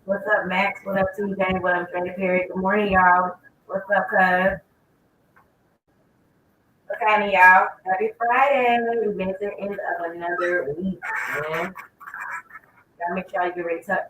What's up, Max? What up, TJ? What up, Trey Perry? Good morning, y'all. What's up, cuz? What's happening, y'all? Happy Friday. We made it to the end of another week, man. Gotta make sure you get ready to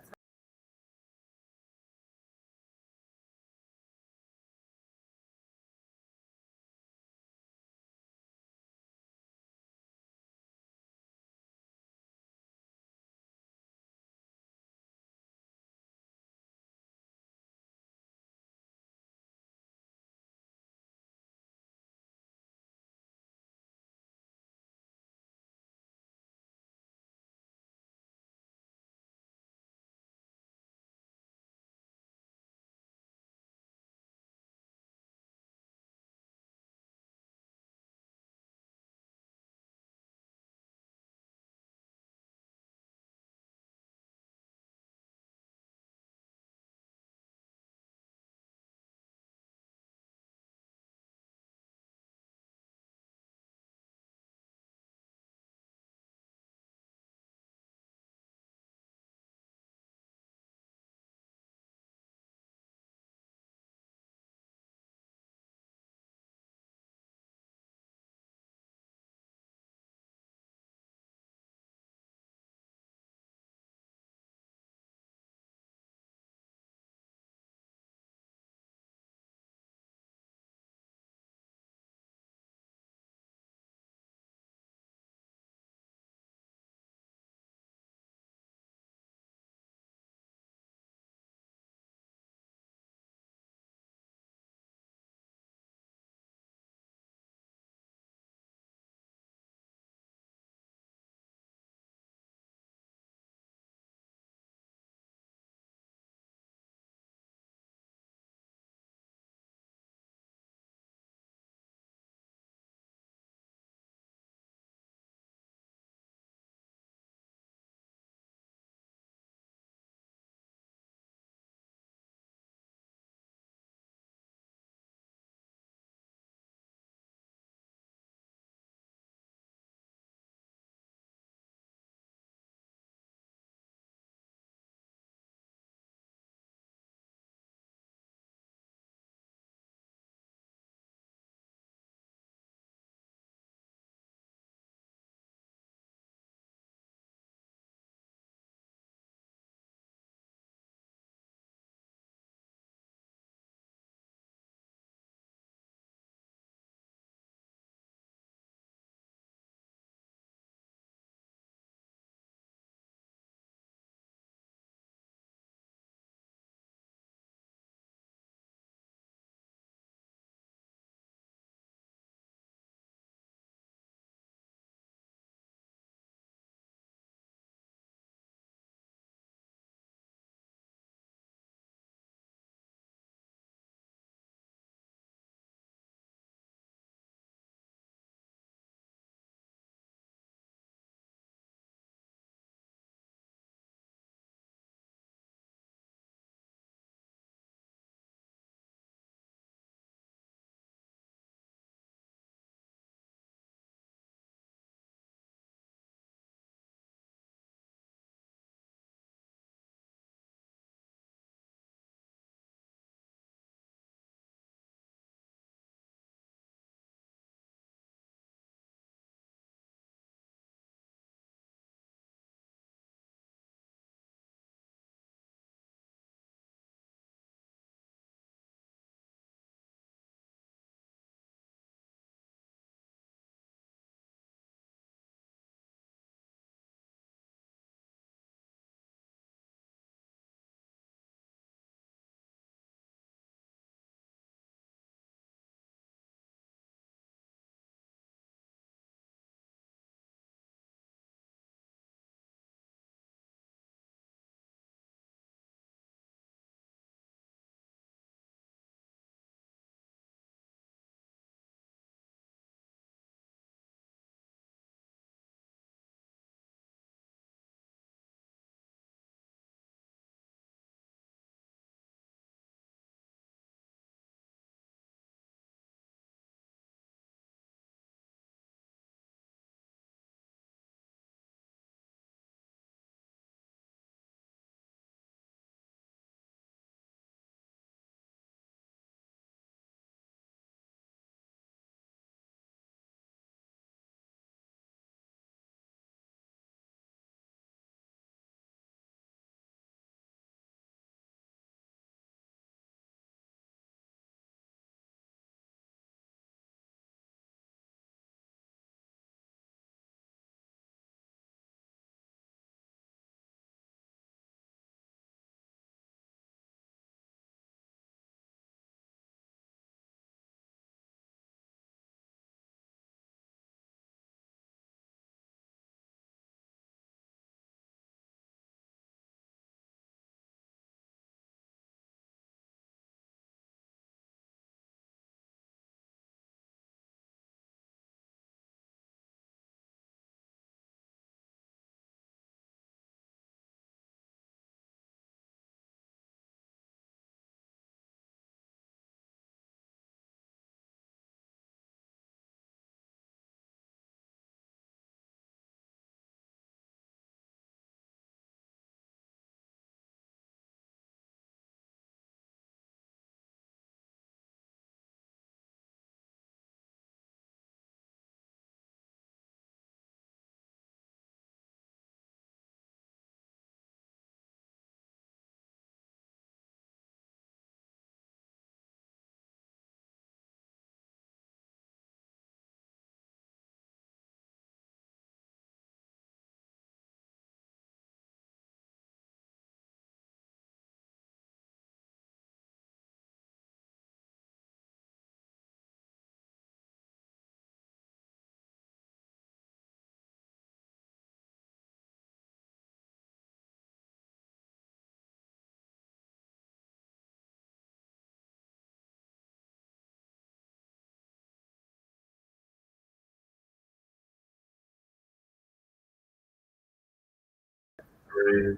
3,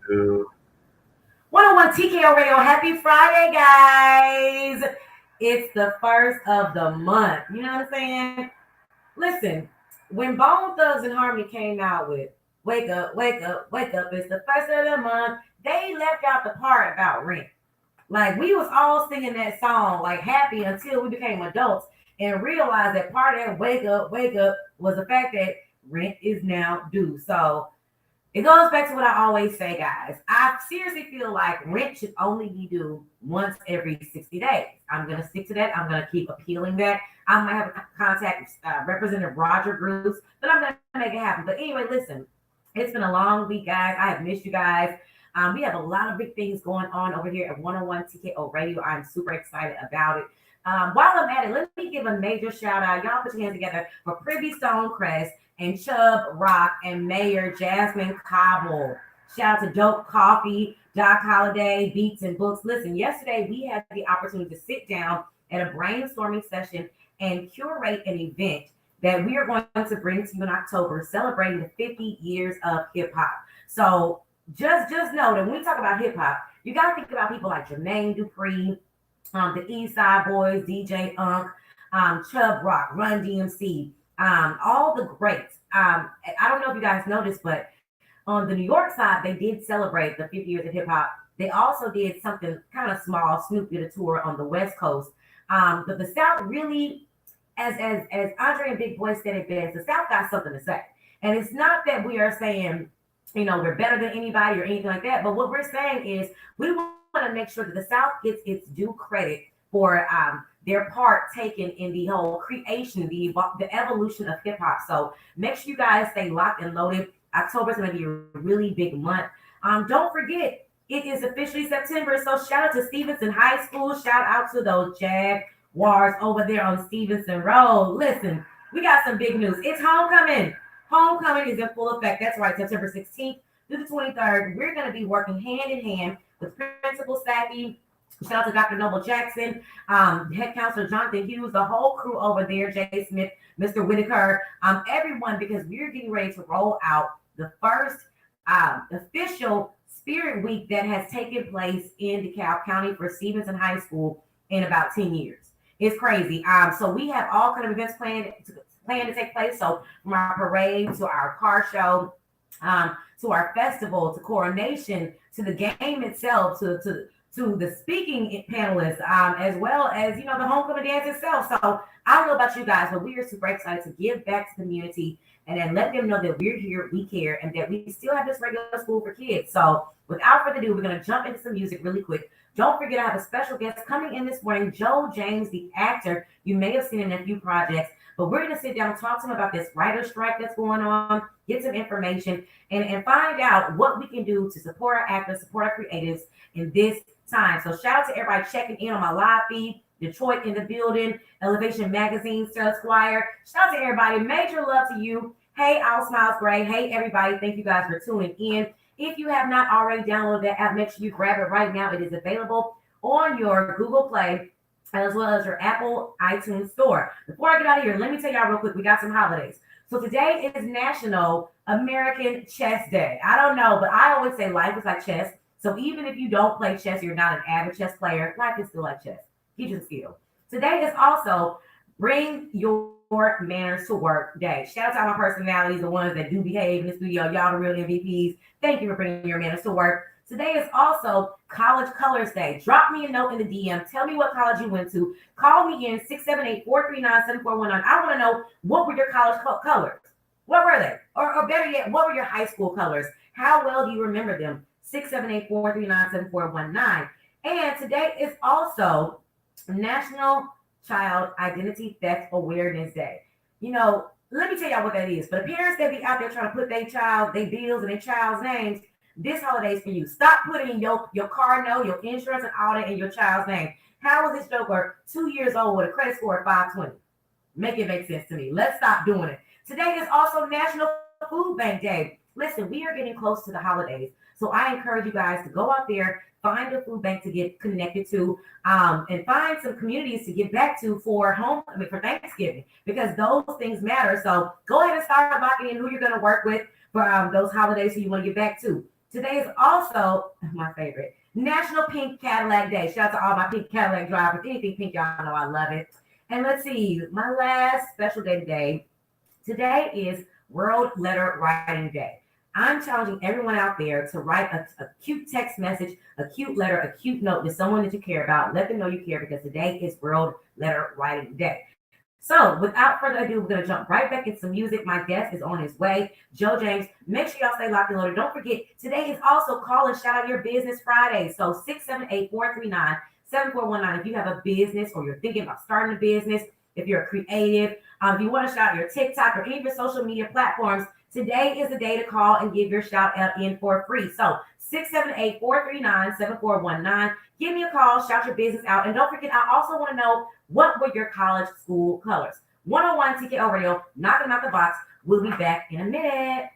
2. 101 TKO Radio. Happy Friday, guys. It's the first of the month. You know what I'm saying? Listen, when Bone Thugs and Harmony came out with Wake Up, Wake Up, Wake Up, it's the first of the month, they left out the part about rent. Like we was all singing that song like happy until we became adults and realized that part of that wake up was the fact that rent is now due. So it goes back to what I always say, guys. I seriously feel like rent should only be due once every 60 days. I'm going to stick to that. I'm going to keep appealing that. I might have a contact with Representative Roger Bruce, but I'm going to make it happen. But anyway, listen, it's been a long week, guys. I have missed you guys. We have a lot of big things going on over here at 101 TKO Radio. I'm super excited about it. While I'm at it, let me give a major shout out. Y'all put your hands together for Privy Stonecrest and Chubb Rock and Mayor Jasmine Cobble. Shout out to Dope Coffee, Doc Holiday, Beats and Books. Listen, yesterday we had the opportunity to sit down at a brainstorming session and curate an event that we are going to bring to you in October, celebrating the 50 years of hip hop. So just know that when we talk about hip hop, you got to think about people like Jermaine Dupri, the East Side Boys, DJ Unk, Chubb Rock, Run DMC, all the greats. I don't know if you guys noticed, but on the New York side, they did celebrate the 50 years of hip hop. They also did something kind of small. Snoop did a tour on the West Coast. But the South really, as Andre and Big Boy said it best, the South got something to say. And it's not that we are saying, we're better than anybody or anything like that. But what we're saying is we want to make sure that the South gets its due credit for their part taken in the whole creation, the evolution of hip hop. So make sure you guys stay locked and loaded. October is going to be a really big month. Don't forget, it is officially September. So shout out to Stevenson High School. Shout out to those Jaguars over there on Stevenson Road. Listen, we got some big news. It's homecoming. Homecoming is in full effect. That's right, September 16th through the 23rd. We're going to be working hand in hand with Principal Sappy. Shout out to Dr. Noble Jackson, Head Counselor Jonathan Hughes, the whole crew over there, Jay Smith, Mr. Whitaker, everyone, because we're getting ready to roll out the first official Spirit Week that has taken place in DeKalb County for Stevenson High School in about 10 years. It's crazy. So we have all kind of events planned to take place. So from our parade to our car show, to our festival, to coronation, to the game itself, to the speaking panelists, as well as the homecoming dance itself. So I don't know about you guys, but we are super excited to give back to the community and then let them know that we're here, we care, and that we still have this regular school for kids. So without further ado, we're going to jump into some music really quick. Don't forget, I have a special guest coming in this morning, Joe James, the actor. You may have seen in a few projects, but we're going to sit down and talk to him about this writer strike that's going on, get some information, and find out what we can do to support our actors, support our creatives in this time. So shout out to everybody checking in on my live feed. Detroit in the building, Elevation Magazine, Sarah Squire. Shout out to everybody. Major love to you. Hey, All Smiles Gray. Hey, everybody. Thank you guys for tuning in. If you have not already downloaded that app, make sure you grab it right now. It is available on your Google Play as well as your Apple iTunes store. Before I get out of here, let me tell y'all real quick, we got some holidays. So today is National American Chess Day. I don't know, but I always say life is like chess. So even if you don't play chess, you're not an avid chess player, life is still like chess. Teach you the skill. Today is also Bring Your Manners to Work Day. Shout out to all my personalities, the ones that do behave in the studio. Y'all the real MVPs. Thank you for bringing your manners to work. Today is also College Colors Day. Drop me a note in the DM. Tell me what college you went to. Call me in 678-439-7419. I want to know, what were your college colors? What were they? Or better yet, what were your high school colors? How well do you remember them? 678-439-7419. And today is also National Child Identity Theft Awareness Day. Let me tell y'all what that is. For the parents that be out there trying to put their child, their bills and their child's names, this holiday is for you. Stop putting your car note, your insurance and all that in your child's name. How was this joker 2 years old with a credit score of 520? Make it make sense to me. Let's stop doing it. Today is also National Food Bank Day. Listen, we are getting close to the holidays. So I encourage you guys to go out there, find a food bank to get connected to, and find some communities to get back to for Thanksgiving, because those things matter. So go ahead and start locking in who you're going to work with for those holidays who you want to get back to. Today is also my favorite National Pink Cadillac Day. Shout out to all my pink Cadillac drivers. Anything pink, y'all know I love it. And let's see, my last special day today. Today is World Letter Writing Day. I'm challenging everyone out there to write a cute text message, a cute letter, a cute note to someone that you care about. Let them know you care because today is World Letter Writing Day. So, without further ado, we're going to jump right back into some music. My guest is on his way, Joe James. Make sure y'all stay locked and loaded. Don't forget, today is also Call and Shout Out Your Business Friday. So, 678-439-7419. If you have a business or you're thinking about starting a business, if you're a creative, if you want to shout out your TikTok or any of your social media platforms, today is the day to call and give your shout out in for free. So 678-439-7419. Give me a call, shout your business out. And don't forget, I also want to know what were your college school colors. 101 TKO Radio, knocking them out the box. We'll be back in a minute.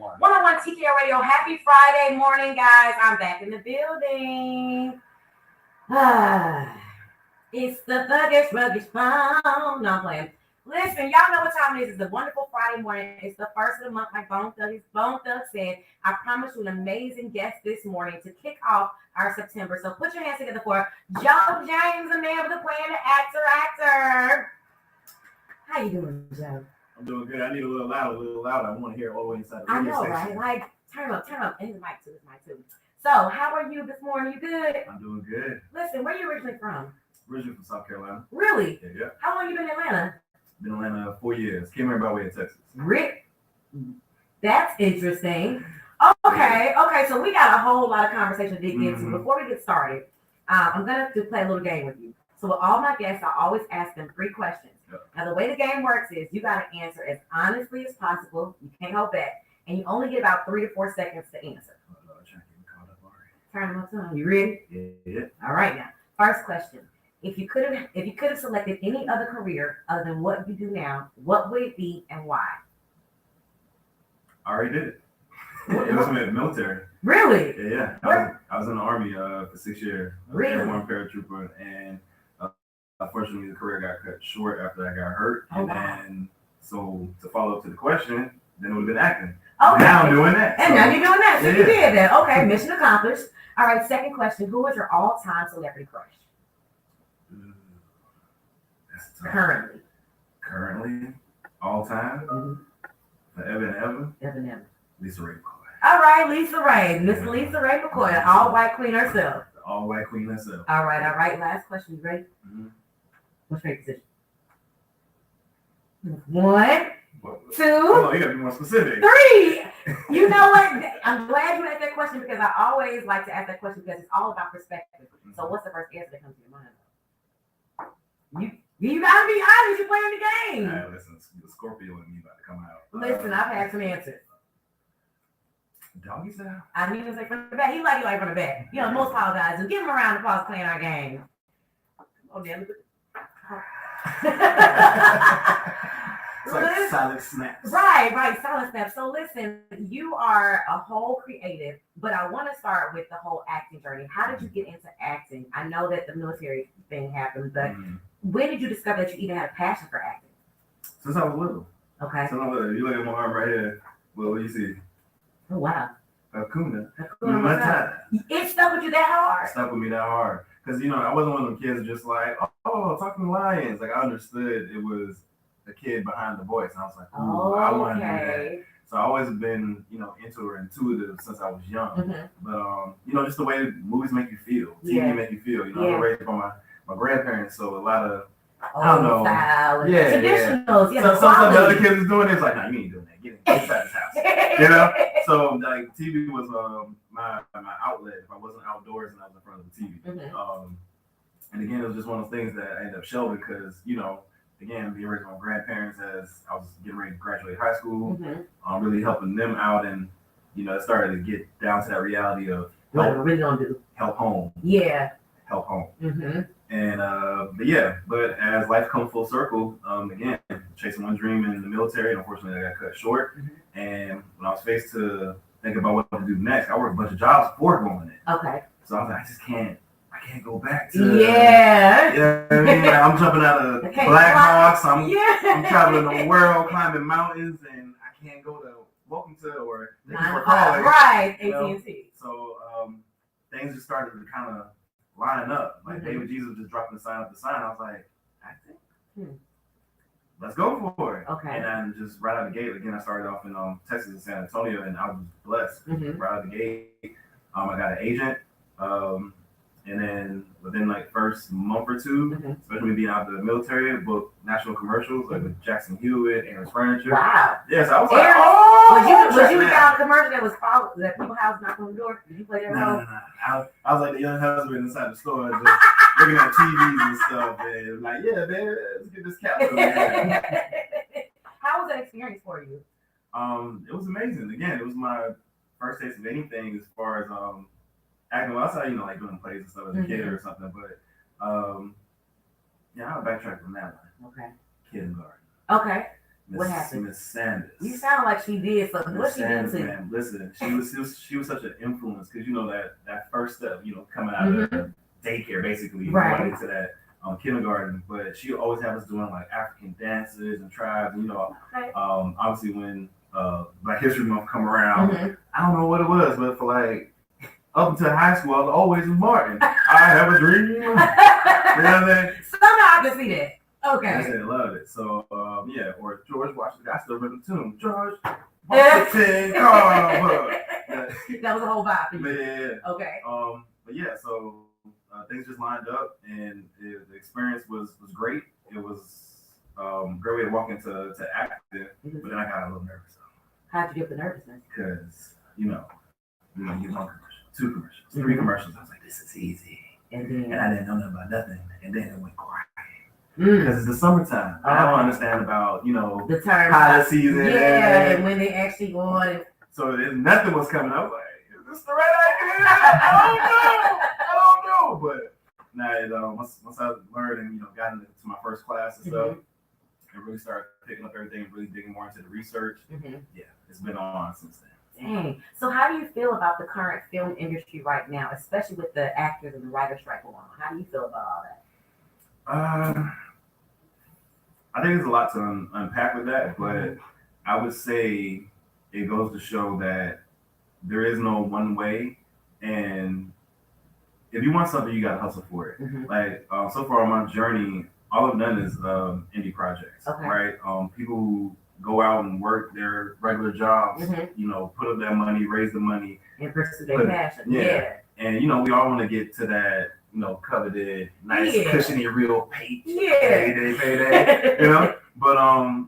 101 TKO Radio. Happy Friday morning, guys. I'm back in the building. It's the ruggish pound. No, I'm playing. Listen, y'all know what time it is. It's a wonderful Friday morning. It's the first of the month, like Bone Thug said. I promise you an amazing guest this morning to kick off our September. So put your hands together for Joe James, the man with the plan, the actor. How you doing, Joe? I'm doing good. I need a little loud. I want to hear all the way inside the I radio know, station. right? Like, turn up. And the mic too. So, how are you this morning? You good? I'm doing good. Listen, where are you originally from? Originally from South Carolina. Really? Yeah. How long you been in Atlanta? Been in Atlanta 4 years. Came here by way of Texas. Rick, that's interesting. Okay. So we got a whole lot of conversation to dig into. Before we get started, I'm gonna play a little game with you. So with all my guests, I always ask them 3 questions. Yep. Now the way the game works is you got to answer as honestly as possible. You can't hold back, and you only get about 3 to 4 seconds to answer. Turn them up. You ready? Yeah. All right now. First question. If you could have selected any other career other than what you do now, what would it be and why? I already did it. It was in the military. Really? Yeah. I was in the Army for 6 years. Really? Airborne paratrooper, and unfortunately the career got cut short after I got hurt. Oh, and wow. then, so to follow up to the question, then it would have been acting. Okay. Now I'm doing that. And now you're doing that. So Yeah. you did that. Okay, mission accomplished. All right, second question. Who is your all-time celebrity crush? That's tough. Currently, all time, mm-hmm. forever and ever. Ever. Lisa Ray McCoy. All right, Lisa Ray. Miss Lisa Ray McCoy, the all-white queen herself. The all-white queen herself. All right. Last question. You ready? Mm-hmm. What's your position? 1, 2. Oh, you gotta be more specific. 3. You know what? I'm glad you asked that question because I always like to ask that question because it's all about perspective. So what's the first answer that comes to your mind? You gotta be honest. You're playing the game. All right, listen, the Scorpio and me about to come out. Listen, I've had some answers. Doggy style? I didn't even say from the back. He like you like from the back. You know, most tall guys do. Give him a round of applause playing our game. Oh, damn. It's like solid snaps. Right, solid snaps. So listen, you are a whole creative, but I want to start with the whole acting journey. How did you get into acting? I know that the military thing happened, but when did you discover that you even had a passion for acting? Since I was little. Okay. Since I was little. You look at my arm right here. Well, what do you see? Oh, wow. Hakuna. It stuck with you that hard? It stuck with me that hard. Because, I wasn't one of them kids just like, oh, talking lions. Like, I understood it was the kid behind the voice. And I was like, ooh, I want to do that. So I always been, into or intuitive since I was young. Mm-hmm. But, just the way movies make you feel. TV make you feel. I was raised by my grandparents, so a lot of, I don't know. Traditionals. Yeah. Some of the other kids is doing it. It's like, no, you ain't doing that. Get inside this house. So, like, TV was my outlet. If I wasn't outdoors and I was in front of the TV. Mm-hmm. And again, it was just one of those things that I ended up shelving because, again, being raised by my grandparents as I was getting ready to graduate high school, really helping them out, and it started to get down to that reality of what I really don't do. Help home. Yeah. Help home. Mm-hmm. And but as life comes full circle, again, chasing one dream in the military, and unfortunately I got cut short. Mm-hmm. And when I was faced to think about what to do next, I worked a bunch of jobs before going in. Okay. So I was like, I can't go back to. Yeah. I'm jumping out of Black Hawks. I'm traveling the world, climbing mountains, and I can't go to Welcome to or college. Right, AT&T. So things just started to kind of line up. Like David Jesus just dropping the sign up the sign. I was like, acting? Let's go for it. Okay. And then just right out of the gate, again, I started off in Texas and San Antonio, and I was blessed. Mm-hmm. Right out of the gate, I got an agent. And then within like first month or two, especially me being out of the military, booked national commercials like with Jackson Hewitt, Aaron's Furniture. Wow. Yes, I was like, was you down a commercial that was followed that people house knocking on the door? Did you play that role? No. I was like the young husband inside the store, just looking at TVs and stuff, and like, yeah, man, let's get this couch over here. How was that experience for you? It was amazing. Again, it was my first taste of anything as far as acting. Well, outside, like doing plays and stuff as a kid or something, but I'll backtrack from that one. Okay. Kindergarten. Okay. What happened? Miss Sanders. You sound like she did something. What she did to you? Man, listen, she was such an influence because you know that first step, you know, coming out of daycare basically, going into that kindergarten. But she always had us doing like African dances and tribes. You know, obviously when Black History Month come around, I don't know what it was, but for like up until high school, I was always with Martin. I have a dream. You know what I mean? Somehow I can see that. Okay. I said, loved it. So, yeah, or George Washington. I still remember the tune. George Washington Carver. That was a whole vibe for you. Yeah. Okay. But yeah, so things just lined up, and the experience was great. It was great way to walk into acting, but then I got a little nervous. How'd you get the nervousness? Because, you get one commercial, 2 commercials, 3 commercials. I was like, this is easy. And I didn't know nothing about nothing. And then it went quiet. Because it's the summertime. I don't understand about, the term holiday season. Yeah, and when they actually go on. So nothing was coming up. Like, is this the right idea? I don't know. But now, once I learned and, got into my first class and stuff, and really started picking up everything, really digging more into the research, yeah, it's been on since then. Dang. So how do you feel about the current film industry right now, especially with the actors and the writers strike going on? How do you feel about all that? I think there's a lot to unpack with that, but I would say it goes to show that there is no one way, and if you want something, you got to hustle for it. Like so far on my journey, all I've done is indie projects, right? People who go out and work their regular jobs, put up that money, raise the money, and pursue their passion. Yeah. And we all want to get to that, coveted, nice, cushiony, real payday, But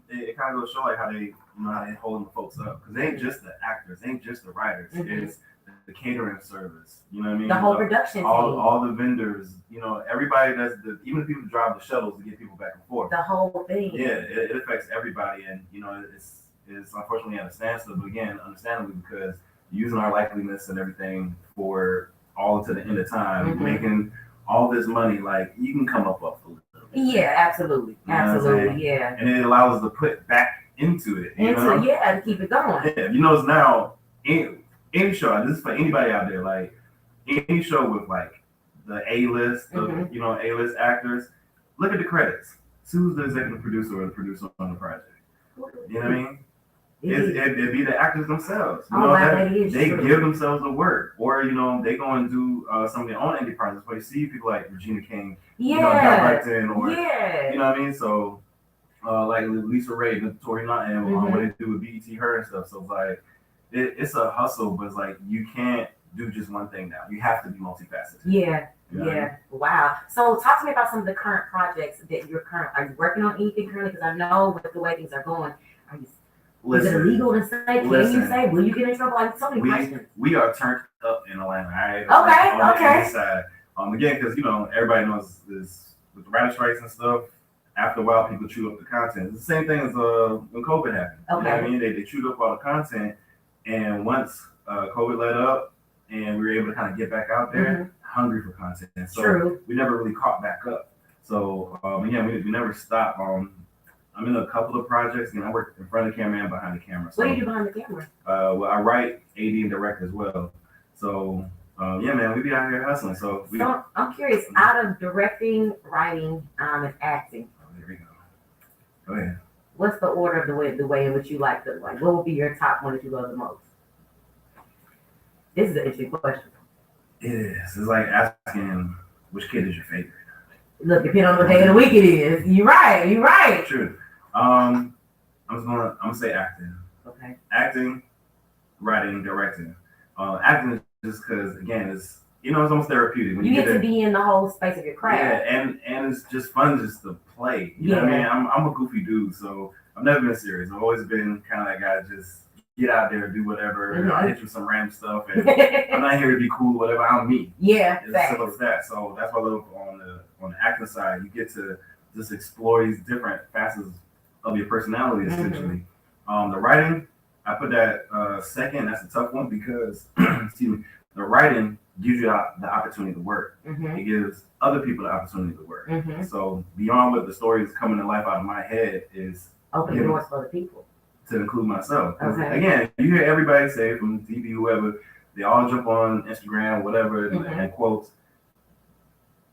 it kind of goes to show like how they, how they holding the folks up, because they ain't just the actors, they ain't just the writers, it's the catering service, you know what I mean? The whole production team. All the vendors, everybody that's even the people who drive the shuttles to get people back and forth. The whole thing. Yeah, it affects everybody, and it's unfortunately at a standstill, but again, understandably, because using our likeliness and everything for all to the end of time, making all this money, like you can come up off a little bit. Yeah, absolutely, yeah. And it allows us to put back into it. To keep it going. Yeah, it's now any show. This is for anybody out there. Like any show with like the A-list, A-list actors. Look at the credits. Who's the executive producer or the producer on the project? You know what I mean? It'd be the actors themselves. They give themselves the work, or they go and do some of their own indie projects. Where you see people like Regina King, directing, or you know what I mean. So, like Lisa Ray, Tori Naughton, what they do with BET, her and stuff. So it's like it's a hustle, but it's like you can't do just one thing now. You have to be multifaceted. Yeah. Yeah. Wow. So talk to me about some of the current projects that are you working on anything currently? Because I know with the way things are going, is it illegal to say? Can you say? Will you get in trouble? Like so many questions. We are turned up in Atlanta. Right? Okay. Side. Again, because everybody knows this with the writer strikes and stuff. After a while, people chew up the content. It's the same thing as when COVID happened. Okay. You know what I mean? They chewed up all the content, and once COVID let up, and we were able to kind of get back out there, hungry for content. So we never really caught back up. So again, we never stopped. I'm in a couple of projects, and I work in front of the camera and behind the camera. So, what do you do behind the camera? Well, I write, AD, and direct as well. So, yeah, man, we be out here hustling. So I'm curious, out of directing, writing, and acting. Oh, there we go. Go ahead. What's the order of the way in which you like them? Like, what would be your top one that you love the most? This is an interesting question. It is. It's like asking which kid is your favorite. Look, depending on what day of the week it is. You're right. True. I'm gonna say acting. Okay. Acting, writing, directing. Acting is just because again it's it's almost therapeutic. When you get to be in the whole space of your craft. Yeah, and it's just fun just to play. You know what I mean? I'm a goofy dude, so I've never been serious. I've always been kind of that guy just get out there and do whatever. I'll hit you with some random stuff, and I'm not here to be cool, whatever. I'm me. Yeah, it's as simple as that. So that's why I love on the acting side. You get to just explore these different facets of your personality, essentially. The writing, I put that second. That's a tough one because, excuse me, the writing gives you the opportunity to work. It gives other people the opportunity to work. So beyond what the story is coming to life out of my head is Open doors for the people. To include myself. Again, you hear everybody say from TV, whoever, they all jump on Instagram, whatever, and quotes.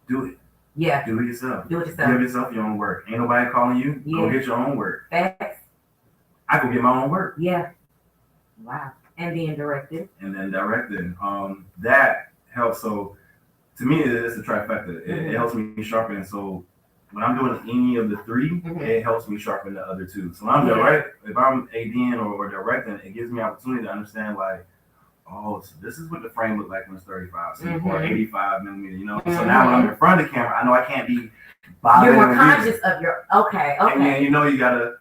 Do it. Yeah. Do it yourself. Do it yourself. Give yourself your own work. Ain't nobody calling you. Yeah. Go get your own work. Facts. I go get my own work. Yeah. Wow. And then directed. That helps. So to me, it's a trifecta. It helps me sharpen. So when I'm doing any of the three, it helps me sharpen the other two. So when I'm if I'm ADing or directing, it gives me opportunity to understand like, oh, so this is what the frame looked like when it's 35 or 85 millimeter, you know? So now when I'm in front of the camera, I know I can't be bothering. You're more conscious of your, okay. And then, you gotta,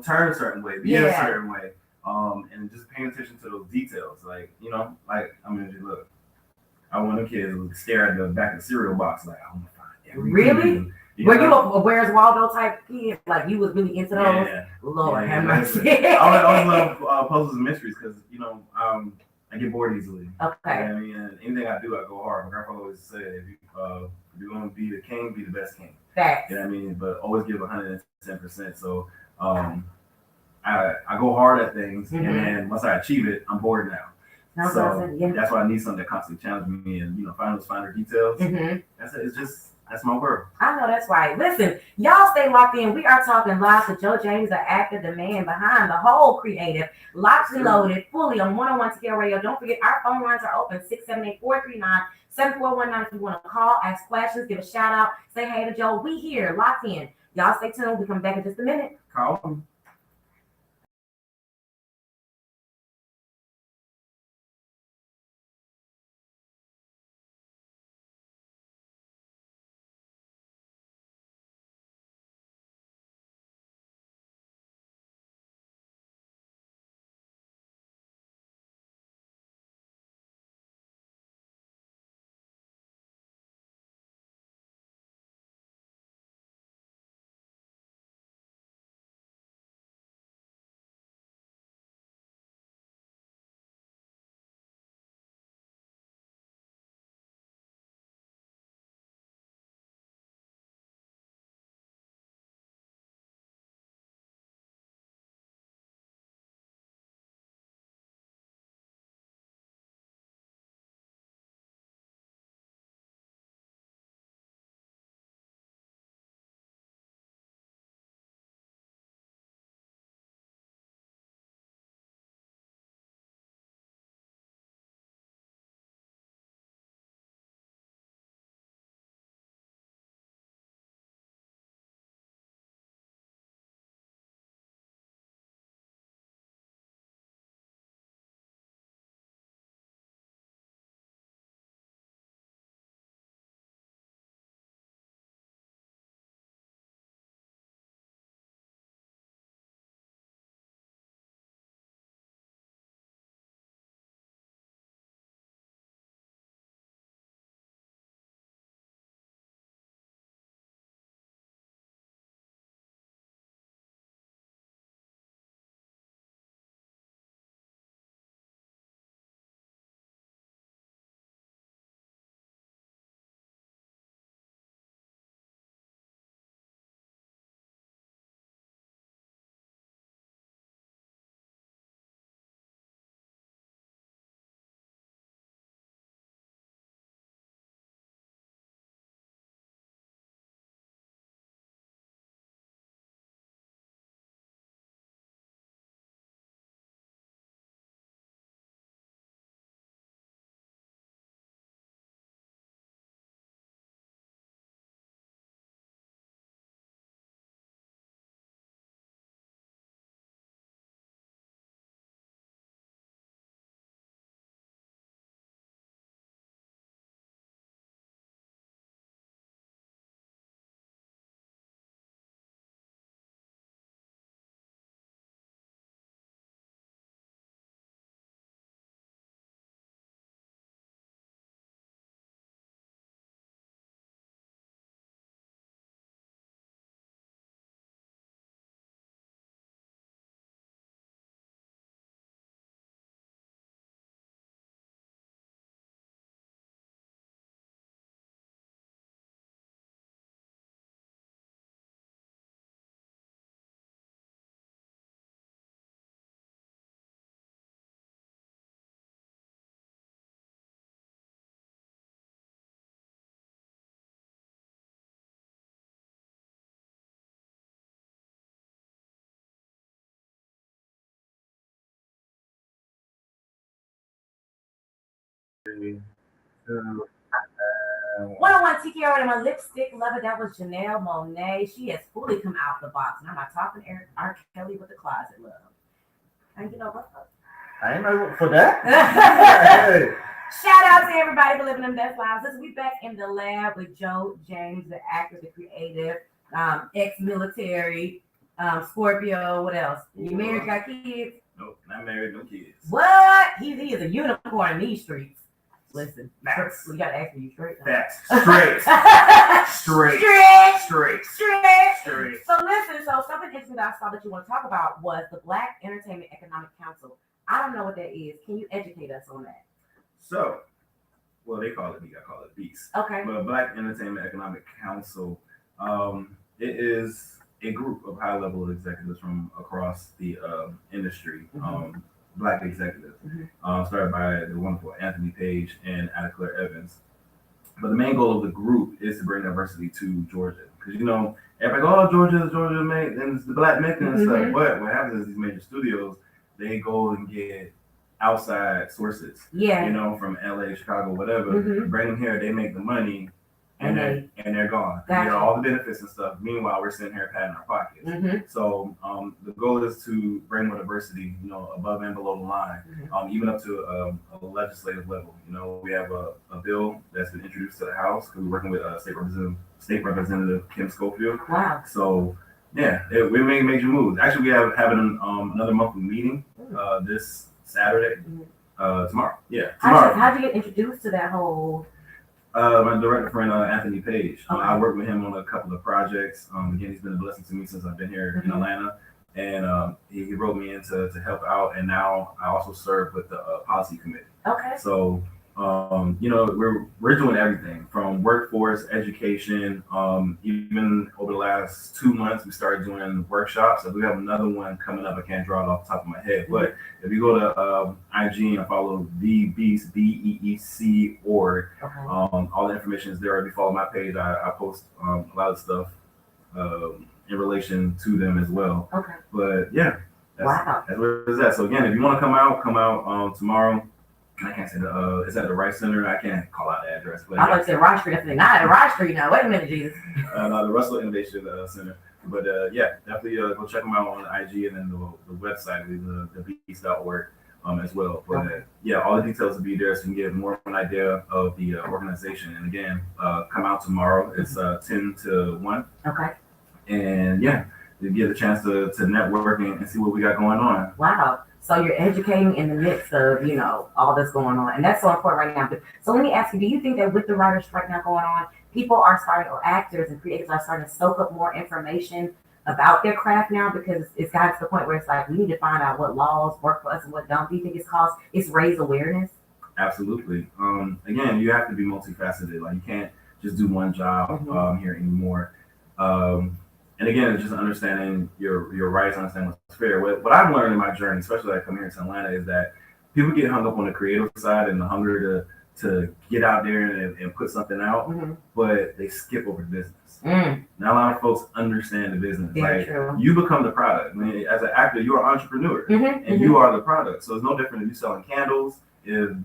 turn a certain way, be in a certain way. And just paying attention to those details. Like, look, I want the kids to stare at the back of the cereal box like, I want to find everything. Really? Were you a Where's Waldo type kid? Like you was really into those? Yeah. Lord have mercy. I always love puzzles and mysteries because, I get bored easily. Okay. And anything I do, I go hard. My grandfather always said, if you're going to be the king, be the best king. Facts. You know what I mean? But always give 110%. So I go hard at things, and then once I achieve it, I'm bored now. That's why I need something that constantly challenges me and, find those finer details. That's it. That's my world. I know that's right. Listen, y'all stay locked in. We are talking live to Joe James, the actor, the man behind the whole creative. Locked and loaded, fully on 101 TKO Radio. Don't forget, our phone lines are open, 678-439-7419. If you want to call, ask questions, give a shout out, say hey to Joe. We here, locked in. Y'all stay tuned. We come back in just a minute. Call. 101 TKO and my lipstick lover, that was Janelle Monáe. She has fully come out the box. And I'm not talking R. Kelly with the closet love. And you know what? I ain't know for that. Shout out to everybody for living them best lives. Listen, we back in the lab with Joe James, the actor, the creative, ex-military, Scorpio. What else? You married, got kids? Nope, not married, no kids. What? He is a unicorn in these streets. Listen, facts. We gotta ask you straight. Facts. Straight. So listen, so something interesting that I saw that you want to talk about was the Black Entertainment Economic Council. I don't know what that is. Can you educate us on that? So, well, they call it B. I call it BEAST. Okay. But Black Entertainment Economic Council, it is a group of high-level executives from across the industry. Black executives, started by the wonderful Anthony Page and Claire Evans. But the main goal of the group is to bring diversity to Georgia. Because, you know, everybody, Georgia, man, and it's the Black Mecca and stuff. But what happens is these major studios, they go and get outside sources. Yeah. You know, from LA, Chicago, whatever. Bring them here, they make the money. And they're gone. Gotcha. You get all the benefits and stuff. Meanwhile, we're sitting here patting our pockets. So the goal is to bring more diversity, you know, above and below the line, even up to a legislative level. You know, we have a bill that's been introduced to the House because we're working with State Representative Kim Schofield. Wow. So yeah, we're making major moves. Actually, we have having another monthly meeting this Saturday. Tomorrow. Yeah, tomorrow. How'd you get introduced to that whole? My director friend, Anthony Page. I worked with him on a couple of projects. Again, he's been a blessing to me since I've been here in Atlanta. And he wrote me in to help out. And now I also serve with the policy committee. Okay. So, you know, we're doing everything from workforce, education. Even over the last 2 months, we started doing workshops. So we have another one coming up. I can't draw it off the top of my head. But if you go to IG and follow the Beast, BEEC org, all the information is there. If you follow my page, I post a lot of stuff in relation to them as well. Okay. But yeah, that's where it's at. So again, if you want to come out tomorrow. I can't say it's at the Rice Center. I can't call out the address. But I like to say Rice Street. Not at Rice Street now. Wait a minute, Jesus. No, the Russell Innovation Center. But yeah, definitely go check them out on IG and then the website, the beast.org as well. But yeah, all the details will be there so you can get more of an idea of the organization. And again, come out tomorrow. It's 10 to 1. Okay. And yeah, you get a chance to network and see what we got going on. Wow. So you're educating in the midst of, you know, all that's going on. And that's so important right now. So let me ask you, do you think that with the writer's strike now going on, people are starting, or actors and creators are starting to soak up more information about their craft now? Because it's gotten to the point where it's like, we need to find out what laws work for us and what don't. Do you think it's raised awareness? Absolutely. Again, you have to be multifaceted. Like, you can't just do one job here anymore. And again, it's just understanding your rights, understanding what's fair. What I've learned in my journey, especially when I come here to Atlanta, is that people get hung up on the creative side and the hunger to get out there and put something out, but they skip over the business. Not a lot of folks understand the business. Like, you become the product. I mean, as an actor, you're an entrepreneur, and you are the product. So it's no different if you're selling candles. If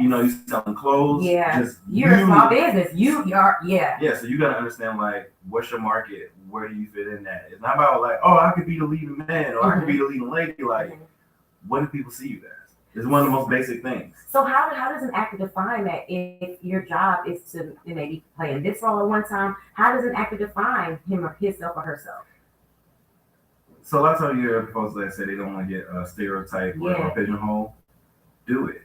you know you're selling clothes, you're a small business. You are, so you got to understand, like, what's your market, where do you fit in that? It's not about like, oh, I could be the leading man or I could be the leading lady. Like, what do people see you as? It's one of the most basic things. So how does an actor define that? If your job is to maybe play in this role at one time, how does an actor define him or himself or herself? So a lot of times you hear folks that say they don't want to get a stereotype or pigeonhole. Do it.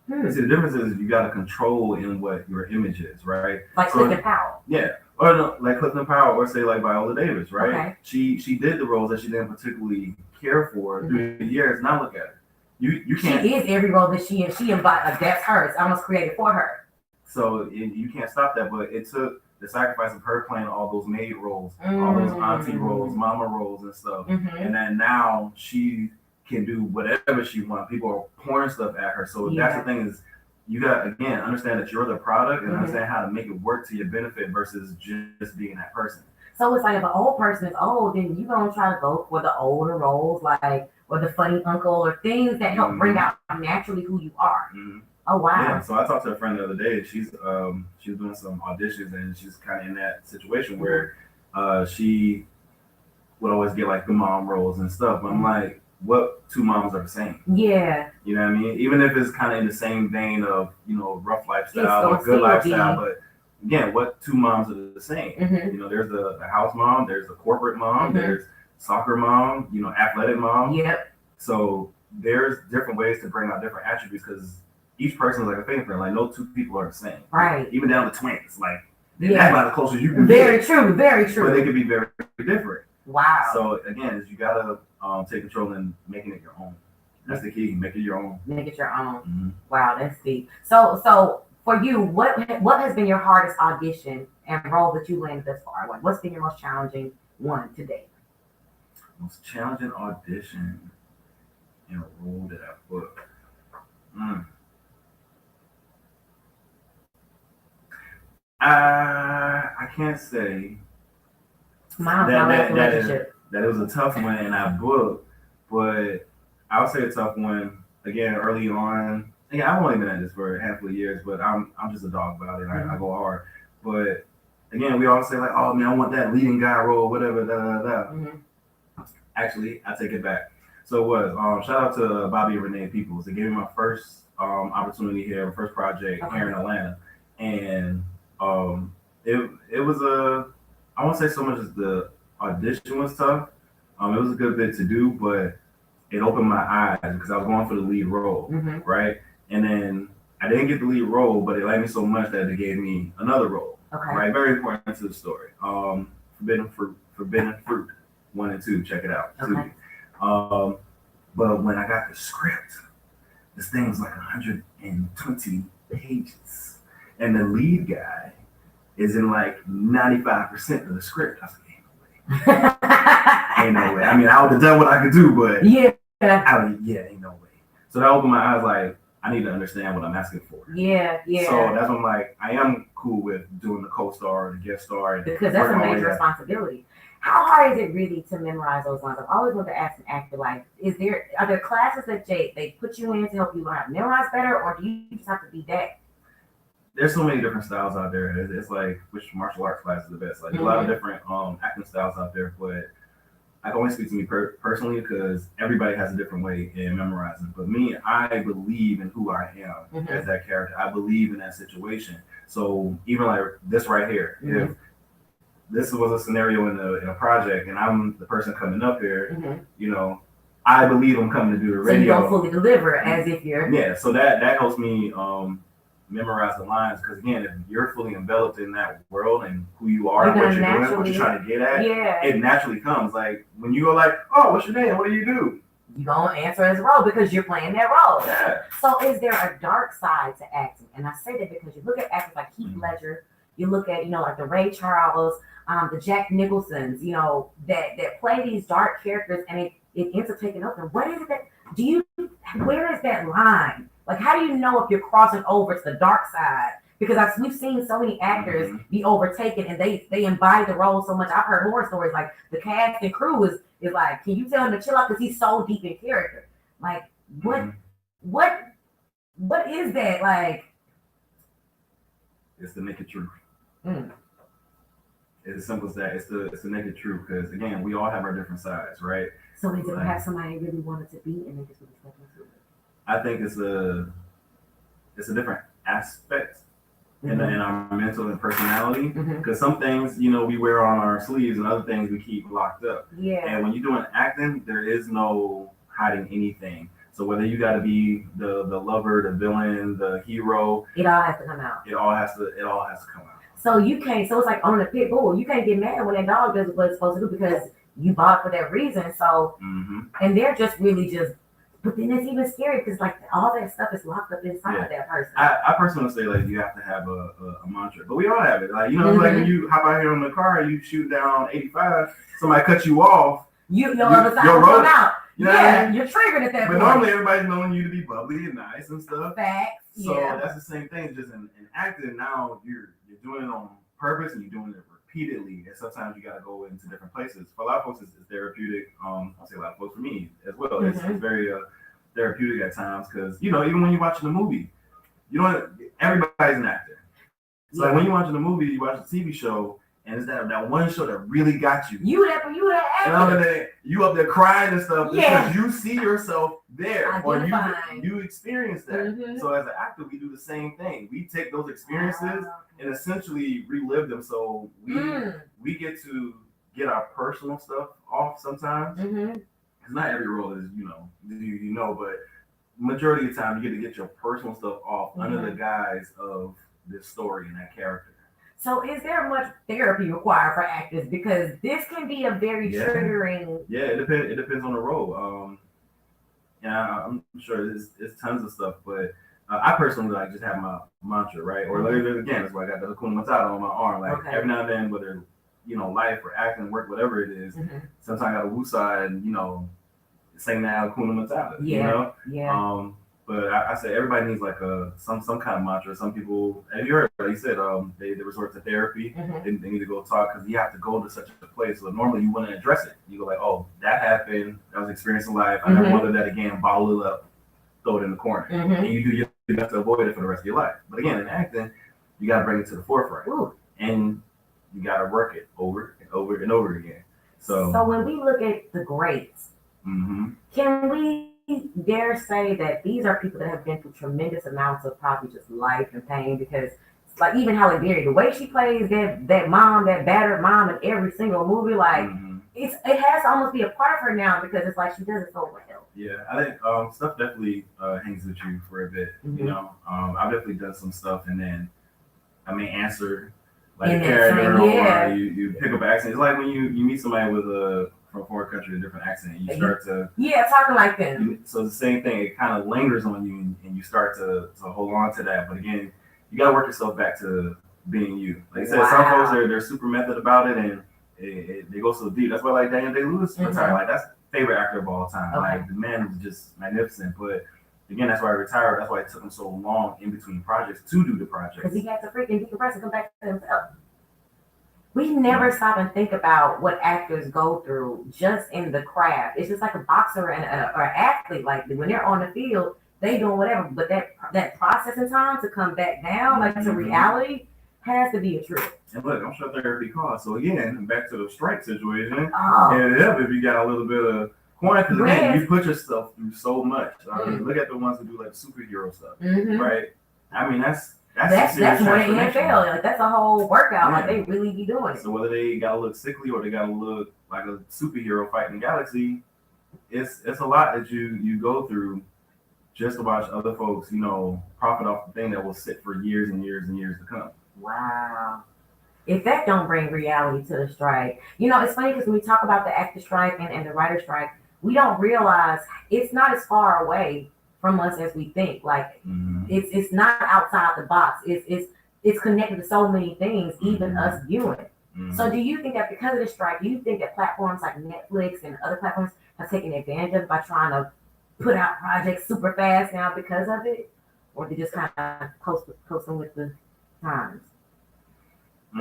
See, the difference is you got to control in what your image is, right? Like Clifton Powell. Yeah. Or no, like Clifton Powell, or say like Viola Davis, right? Okay. She did the roles that she didn't particularly care for through the years. Now look at her. You can't. She is every role that she embodied. Like, that's hers. Almost created for her. So you can't stop that. But it took the sacrifice of her playing all those maid roles, all those auntie roles, mama roles, and stuff. And then now she can do whatever she wants. People are pouring stuff at her. So that's the thing is, you got to, again, understand that you're the product and understand how to make it work to your benefit versus just being that person. So it's like, if an old person is old, then you're going to try to go for the older roles, like, or the funny uncle, or things that help bring out naturally who you are. Oh wow. Yeah. So I talked to a friend the other day. She's doing some auditions, and she's kind of in that situation where she would always get like the mom roles and stuff. But I'm like, what two moms are the same? Yeah. You know what I mean? Even if it's kind of in the same vein of, rough lifestyle or good lifestyle, but again, what two moms are the same? There's the house mom, there's the corporate mom, there's soccer mom, athletic mom. Yep. So there's different ways to bring out different attributes because each person is like a fingerprint. Like no two people are the same. Right. Even down to twins. Like that's about as close as you can Very get. true. Very true. But they could be very, very different. Wow. So again, you gotta take control and making it your own. That's the key. Make it your own. Make it your own. Wow, that's deep. So for you, what has been your hardest audition and role that you landed thus far? Like, what's been your most challenging one to date? Most challenging audition and role that I booked. I can't say. That it was a tough one and I booked, but I would say a tough one again early on. Yeah, I've only been at this for a handful of years, but I'm just a dog about it. I go hard, but again, we always say like, oh man, I want that leading guy role, whatever. Actually, I take it back. So it was shout out to Bobby and Renee Peoples. They gave me my first opportunity here, my first project here in Atlanta, and it was I won't say so much as the audition was tough. It was a good bit to do, but it opened my eyes because I was going for the lead role, right? And then I didn't get the lead role, but it liked me so much that they gave me another role, right? Very important to the story. Forbidden Fruit 1 and 2. Check it out. Okay. But when I got the script, this thing was like 120 pages, and the lead guy is in like 95% of the script. I was like, ain't no way. I mean, I would have done what I could do, but ain't no way. So that opened my eyes. Like, I need to understand what I'm asking for. Yeah. So that's when I'm like, I am cool with doing the co-star or the guest star, because that's a major responsibility. How hard is it really to memorize those lines? I've always wanted to ask an actor, like, are there classes that they put you in to help you learn how to memorize better, or do you just have to be that? There's so many different styles out there. It's like which martial arts class is the best. Like a lot of different acting styles out there, but I can only speak to me personally because everybody has a different way in memorizing. But me, I believe in who I am as that character. I believe in that situation. So even like this right here, if this was a scenario in a project and I'm the person coming up here, I believe I'm coming to do the radio. So you don't fully deliver as if you're So that helps me memorize the lines because again, if you're fully enveloped in that world and who you are and what you're doing, what you're trying to get at, it naturally comes. Like when you go like, oh, what's your name? What do you do? You're gonna answer as a role because you're playing that role. Yeah. So is there a dark side to acting? And I say that because you look at actors like Heath Ledger, you look at like the Ray Charles, the Jack Nicholsons, that play these dark characters, and it ends up taking over. What is it that where is that line? Like, how do you know if you're crossing over to the dark side? Because we've seen so many actors be overtaken and they embody the role so much. I've heard horror stories like the cast and crew is like, can you tell him to chill out because he's so deep in character? Like, what is that like? It's the naked truth. It's as simple as that. It's the naked truth because again, we all have our different sides, right? So is it perhaps somebody really wanted to be and they just really stepped into it? I think it's a different aspect in our mental and personality because some things we wear on our sleeves and other things we keep locked up. Yeah. And when you're doing acting, there is no hiding anything. So whether you got to be the lover, the villain, the hero, it all has to come out. It all has to come out. So you can't. So it's like on the pit bull. You can't get mad when that dog does what it's supposed to do because you bought for that reason. So and they're just really just. But then it's even scary because like all that stuff is locked up inside of that person. I personally say like you have to have a mantra, but we all have it. Like like when you hop out here in the car, you shoot down 85, somebody cuts you off. Your other side will come out. You're triggered at that point. But normally everybody's knowing you to be bubbly and nice and stuff. Facts. So that's the same thing. Just in acting now, you're doing it on purpose and you're doing it repeatedly. And sometimes you got to go into different places. For a lot of folks, it's therapeutic. I'll say a lot of folks for me as well. It's very therapeutic at times because even when you're watching a movie, You know, everybody's an actor. So like when you watching a movie, you watch a TV show, and it's that one show that really got you. You that actor. And other than you up there crying and stuff because you see yourself there or you experience that. Mm-hmm. So as an actor, we do the same thing. We take those experiences and essentially relive them. So we get to get our personal stuff off sometimes. Mm-hmm. Because not every role is, you know, but majority of the time you get to get your personal stuff off under the guise of this story and that character. So is there much therapy required for actors? Because this can be a very triggering. Yeah, it depends on the role. I'm sure there's tons of stuff, but I personally like just have my mantra, right? Or again, that's why I got the Hakuna Matata on my arm. Like every now and then, whether life or acting, work, whatever it is, sometimes I got to woosah and sing that Hakuna Matata. Yeah. But I say everybody needs like some kind of mantra. Some people, and you heard, like you said, they resort to therapy. They need to go talk because you have to go to such a place. So normally you want to address it. You go like, oh, that happened. That was an experience in life. I never wanted that again. Bottle it up, throw it in the corner, and you do your best to avoid it for the rest of your life. But again, in acting, you got to bring it to the forefront, and you got to work it over and over and over again. So when we look at the greats, can we dare say that these are people that have been through tremendous amounts of probably just life and pain? Because like even Halle Berry, the way she plays that mom, that battered mom in every single movie, like it has to almost be a part of her now because it's like she does it so well. Yeah, I think stuff definitely hangs with you for a bit. I've definitely done some stuff and then I may answer like a character or you pick up accent. It's like when you meet somebody with from a foreign country, a different accent, you start to talking like them. So it's the same thing. It kind of lingers on you, and you start to hold on to that. But again, you gotta work yourself back to being you. Like I said, some folks they're super method about it, and they go so deep. That's why like Daniel Day-Lewis retired. Like that's favorite actor of all time. Like the man was just magnificent. But again, that's why he retired. That's why it took him so long in between projects to do the project. Because he had to freaking decompress and come back to himself. We never stop and think about what actors go through just in the craft. It's just like a boxer and or an athlete. Like when they're on the field, they doing whatever. But that processing time to come back down, like to reality, has to be a truth. And look, I'm sure therapy costs. So again, back to the strike situation. If you got a little bit of coin, because again, you put yourself through so much. I mean, look at the ones who do like superhero stuff, right? I mean, that's more than NFL. Like that's a whole workout. Like they really be doing it. So whether they gotta look sickly or they gotta look like a superhero fighting the galaxy, it's a lot that you go through just to watch other folks, profit off the thing that will sit for years and years and years to come. Wow. If that don't bring reality to the strike, it's funny because when we talk about the actor strike and the writer strike, we don't realize it's not as far away from us as we think. Like it's not outside the box. It's connected to so many things, even us viewing it. So do you think that because of the strike, do you think that platforms like Netflix and other platforms have taken advantage of it by trying to put out projects super fast now because of it? Or they just kind of coasting with the times? I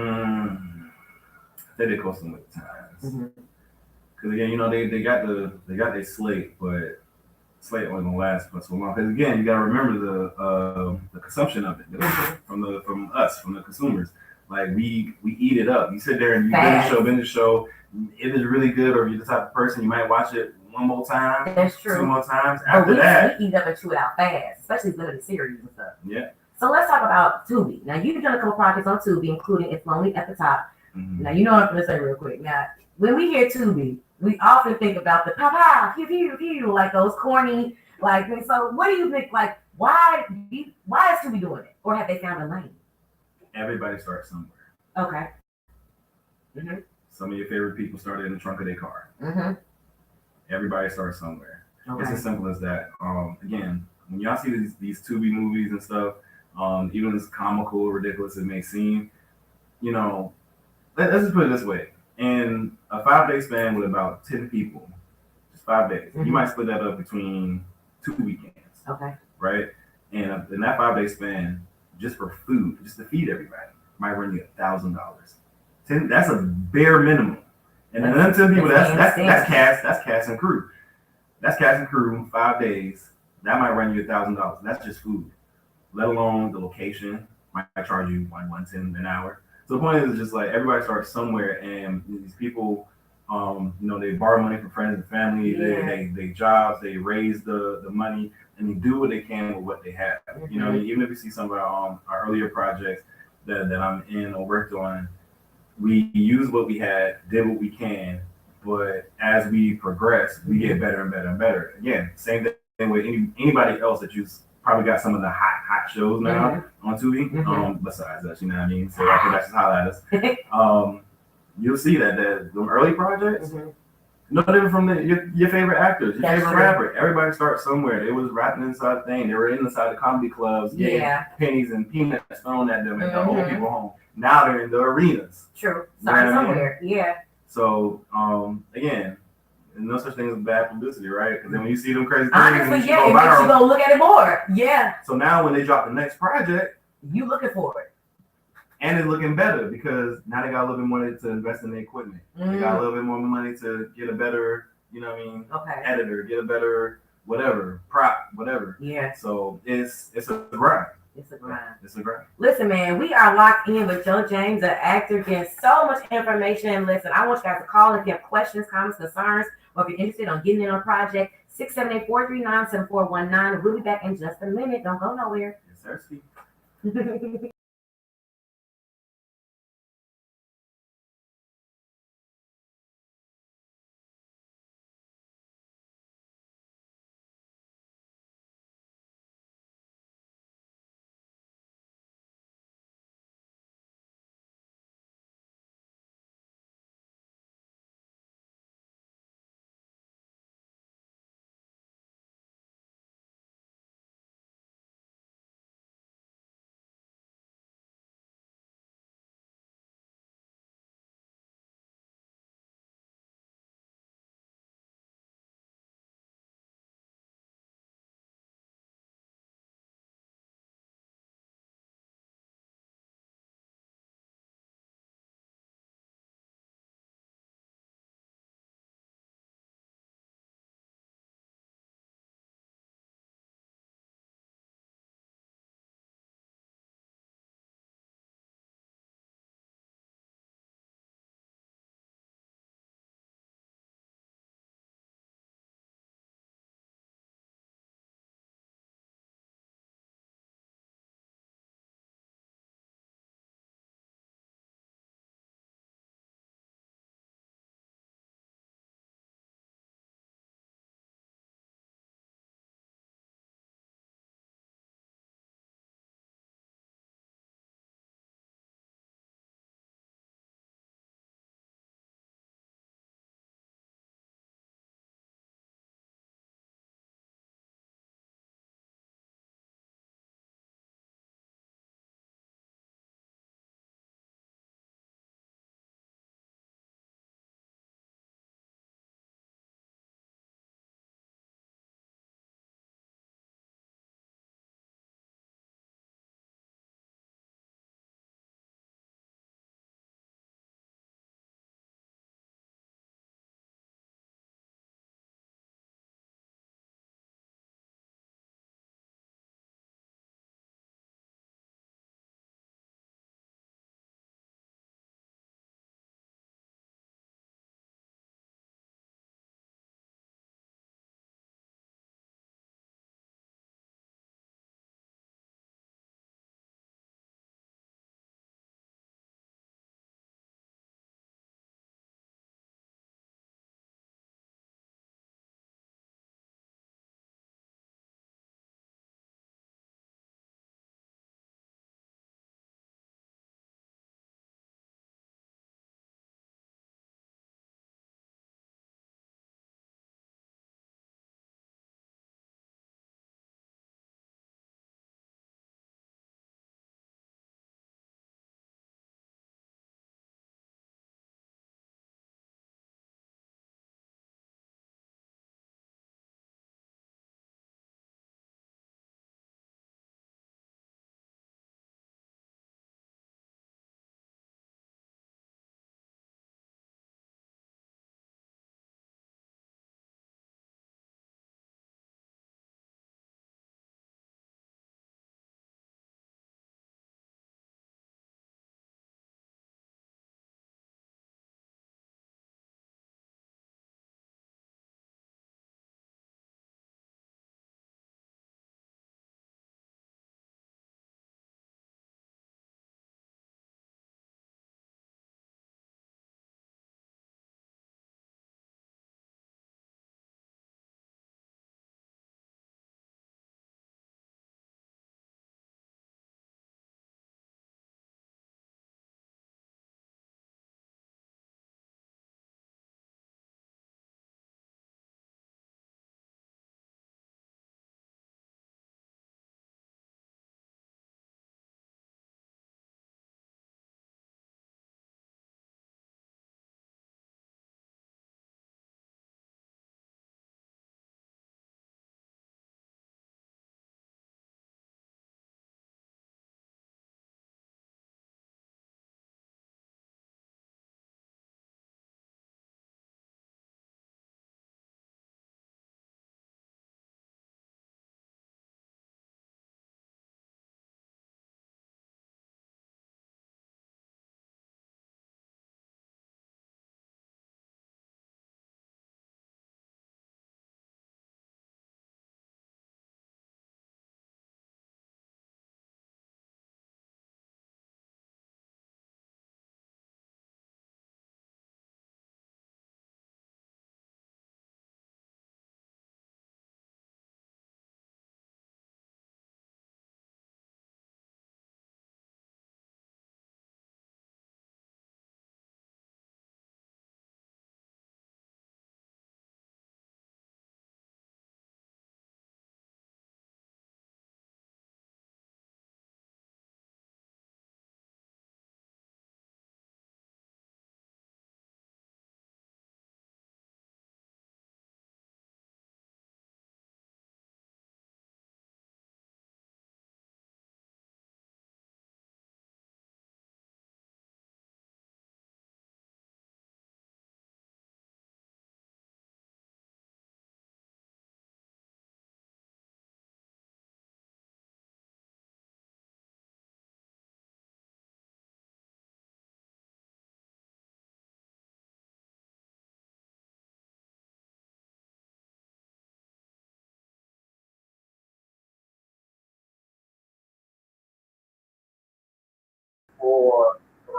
think they're coasting with the times. Because again, they got their slate, but slate only gonna last for so long. Because again, you gotta remember the consumption of it from us, from the consumers. Like we eat it up. You sit there and you binge the show. If it's really good, or you're the type of person, you might watch it one more time. That's true. 2 more times. After that, we eat up and chew it out fast, especially limited series and stuff. Yeah. So let's talk about Tubi. Now you've done a couple projects on Tubi, including It's Lonely at the Top. Now you know what I'm gonna say real quick. Now when we hear Tubi, we often think about the pow pow, pew pew pew, like those corny. Like, so what do you think? Like, why is Tubi doing it, or have they found a lane? Everybody starts somewhere. Okay. Some of your favorite people started in the trunk of their car. Everybody starts somewhere. Okay. It's as simple as that. Again, when y'all see these Tubi movies and stuff, even as comical or ridiculous it may seem, let's just put it this way. In a 5-day span with about 10 people, just 5 days, you might split that up between 2 weekends. Okay. Right? And in that 5-day span, just for food, just to feed everybody, might run you $1,000. That's a bare minimum. And then 10 people, that's cast and crew. That's cast and crew, 5 days. That might run you $1,000. That's just food. let alone the location. Might charge you like 110 an hour. So the point is just like everybody starts somewhere, and these people, they borrow money from friends and family. They jobs, they raise the money, and they do what they can with what they have. Even if you see some of our earlier projects that I'm in or worked on, we use what we had, did what we can, but as we progress, we get better and better and better. Again, same thing with anybody else that you've probably got some of the hot shows now on Tubi. Besides us, you know what I mean? So I think that's just highlight us. You'll see that the early projects, no different from your favorite actors, your favorite rapper. Everybody starts somewhere. They was rapping inside the thing. They were inside the comedy clubs, getting pennies and peanuts thrown at them and the old people home. Now they're in the arenas. True. Starting somewhere. Yeah. So again, no such thing as bad publicity, right? Because then when you see them crazy things, honestly, it makes you go look at it more. Yeah. So now when they drop the next project, you looking for it. And it's looking better because now they got a little bit more money to invest in the equipment. They got a little bit more money to get a better, editor, get a better whatever, prop, whatever. Yeah. So it's a grind. It's a grind. It's a grind. Listen, man, we are locked in with Joe James, an actor, getting so much information. Listen, I want you guys to call if you have questions, comments, concerns, or if you're interested on getting in on a project. 678-439-7419. We'll be back in just a minute. Don't go nowhere. Yes, sir, Steve.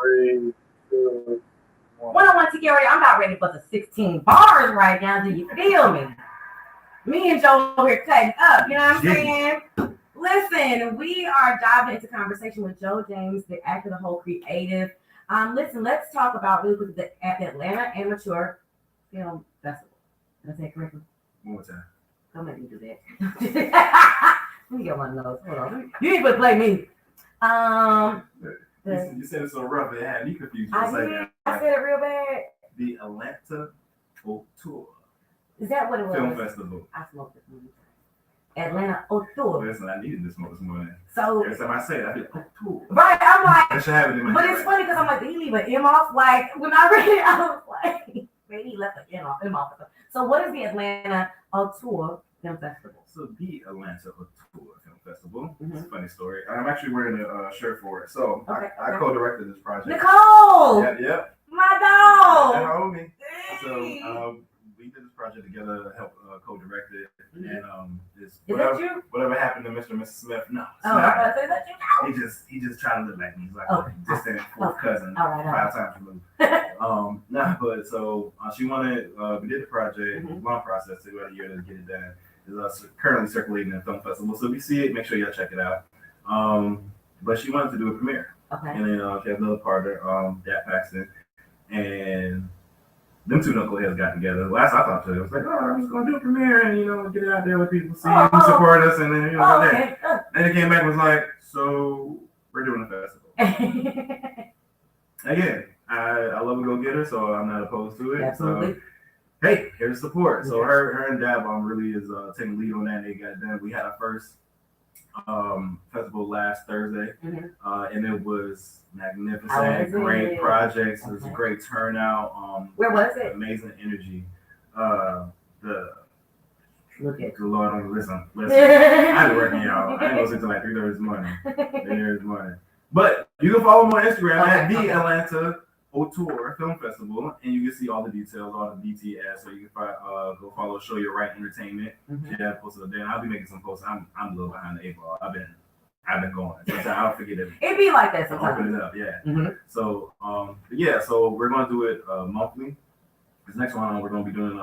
3, 2, 1. 101 TK Radio. I'm not ready for the 16 bars right now. Do you feel me? Me and Joe over here cutting up. You know what I'm saying? Listen, we are diving into conversation with Joe James, the actor, the whole creative. Listen, let's talk about really quick the Atlanta Amateur Film Festival. Did I say it correctly? One more time. Don't make me do that. Let me get my notes. Hold on. You ain't gonna play me. You said it so rough, it had me confused. I said it real bad. The Atlanta Tour. Is that what it was? Film Festival. I smoked this morning. Atlanta Tour. Listen, I needed to smoke this morning. So every time I say it, I feel Tour. Right, I'm like, I should have it in my but head it's funny because I'm like, did he leave an M off? Like when I read it, I was like, maybe he left an M off. So what is the Atlanta Tour Film Festival? So the Atlanta Tour Film Festival. It's a funny story. I'm actually wearing a shirt for it. So I co-directed this project. Nicole! Yep. My dog! That homie. So we did this project together, helped co-direct it. And whatever happened to Mr. and Mrs. Smith, no. I say that he just tried to look like me. He's like a distant fourth cousin, 5 times removed. But so she wanted, we did the project, long process, took about a year to get it done. It's currently circulating in the film festival. So if you see it, make sure y'all check it out. But she wanted to do a premiere. Okay. And then she had another partner, D.O.P.E, and them two knuckleheads got together. Last I talked to them, it was like, I'm just gonna do a premiere and get it out there with people, see who support us, and then Then it came back and was like, so we're doing a festival. Again, I love a go-getter, so I'm not opposed to it. Absolutely. So hey, here's support. So her and Dab really is taking lead on that. They got it done. We had our first festival last Thursday, and it was magnificent. Great projects. It was a great turnout. Where was it? Amazing energy. Look at the Lord, listen. I be working, y'all. I ain't gonna sit till like 3:30 this morning. But you can follow me on Instagram at the Atlanta Tour Film Festival, and you can see all the details, all the DTS. So you can go follow Show Your Right Entertainment. Yeah, posted a day. I'll be making some posts. I'm a little behind the 8 ball. I've been going. Sometimes I'll forget it. It be like that sometimes. Open it up, yeah. So so we're gonna do it monthly. This next one we're gonna be doing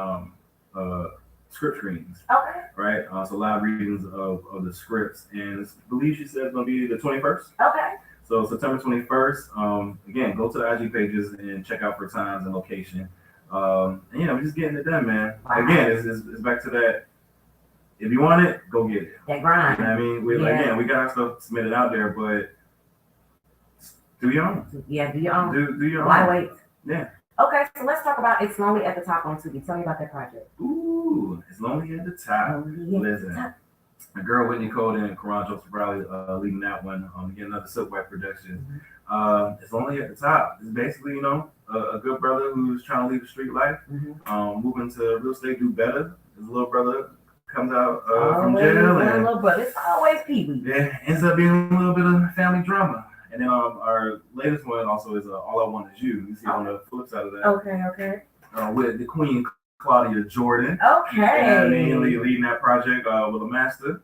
script screenings. Okay. Right. So live readings of the scripts, and I believe she said it's gonna be the 21st. Okay. So September 21st, again, go to the IG pages and check out for times and location. And we're just getting it done, man. Wow. Again, it's back to that. If you want it, go get it. That grind. You know what I mean? We got our stuff submitted out there, but do your own. Yeah, do your own. Do your own. Why wait? Yeah. Okay, so let's talk about It's Lonely at the Top on Tubi. Tell me about that project. Ooh, It's Lonely at the Top. Listen. My girl Whitney Cole and Karan Joseph Riley leading that one. Again, another Silkwhite production. It's Only at the Top. It's basically, a good brother who's trying to leave the street life, moving to real estate, do better. His little brother comes out from jail, and little brother. It's always Pee-wee. Yeah, ends up being a little bit of family drama. And then our latest one also is All I Want Is You. You see on the flip side of that. Okay. With the Queen Claudia Jordan. Okay. And leading that project with a master.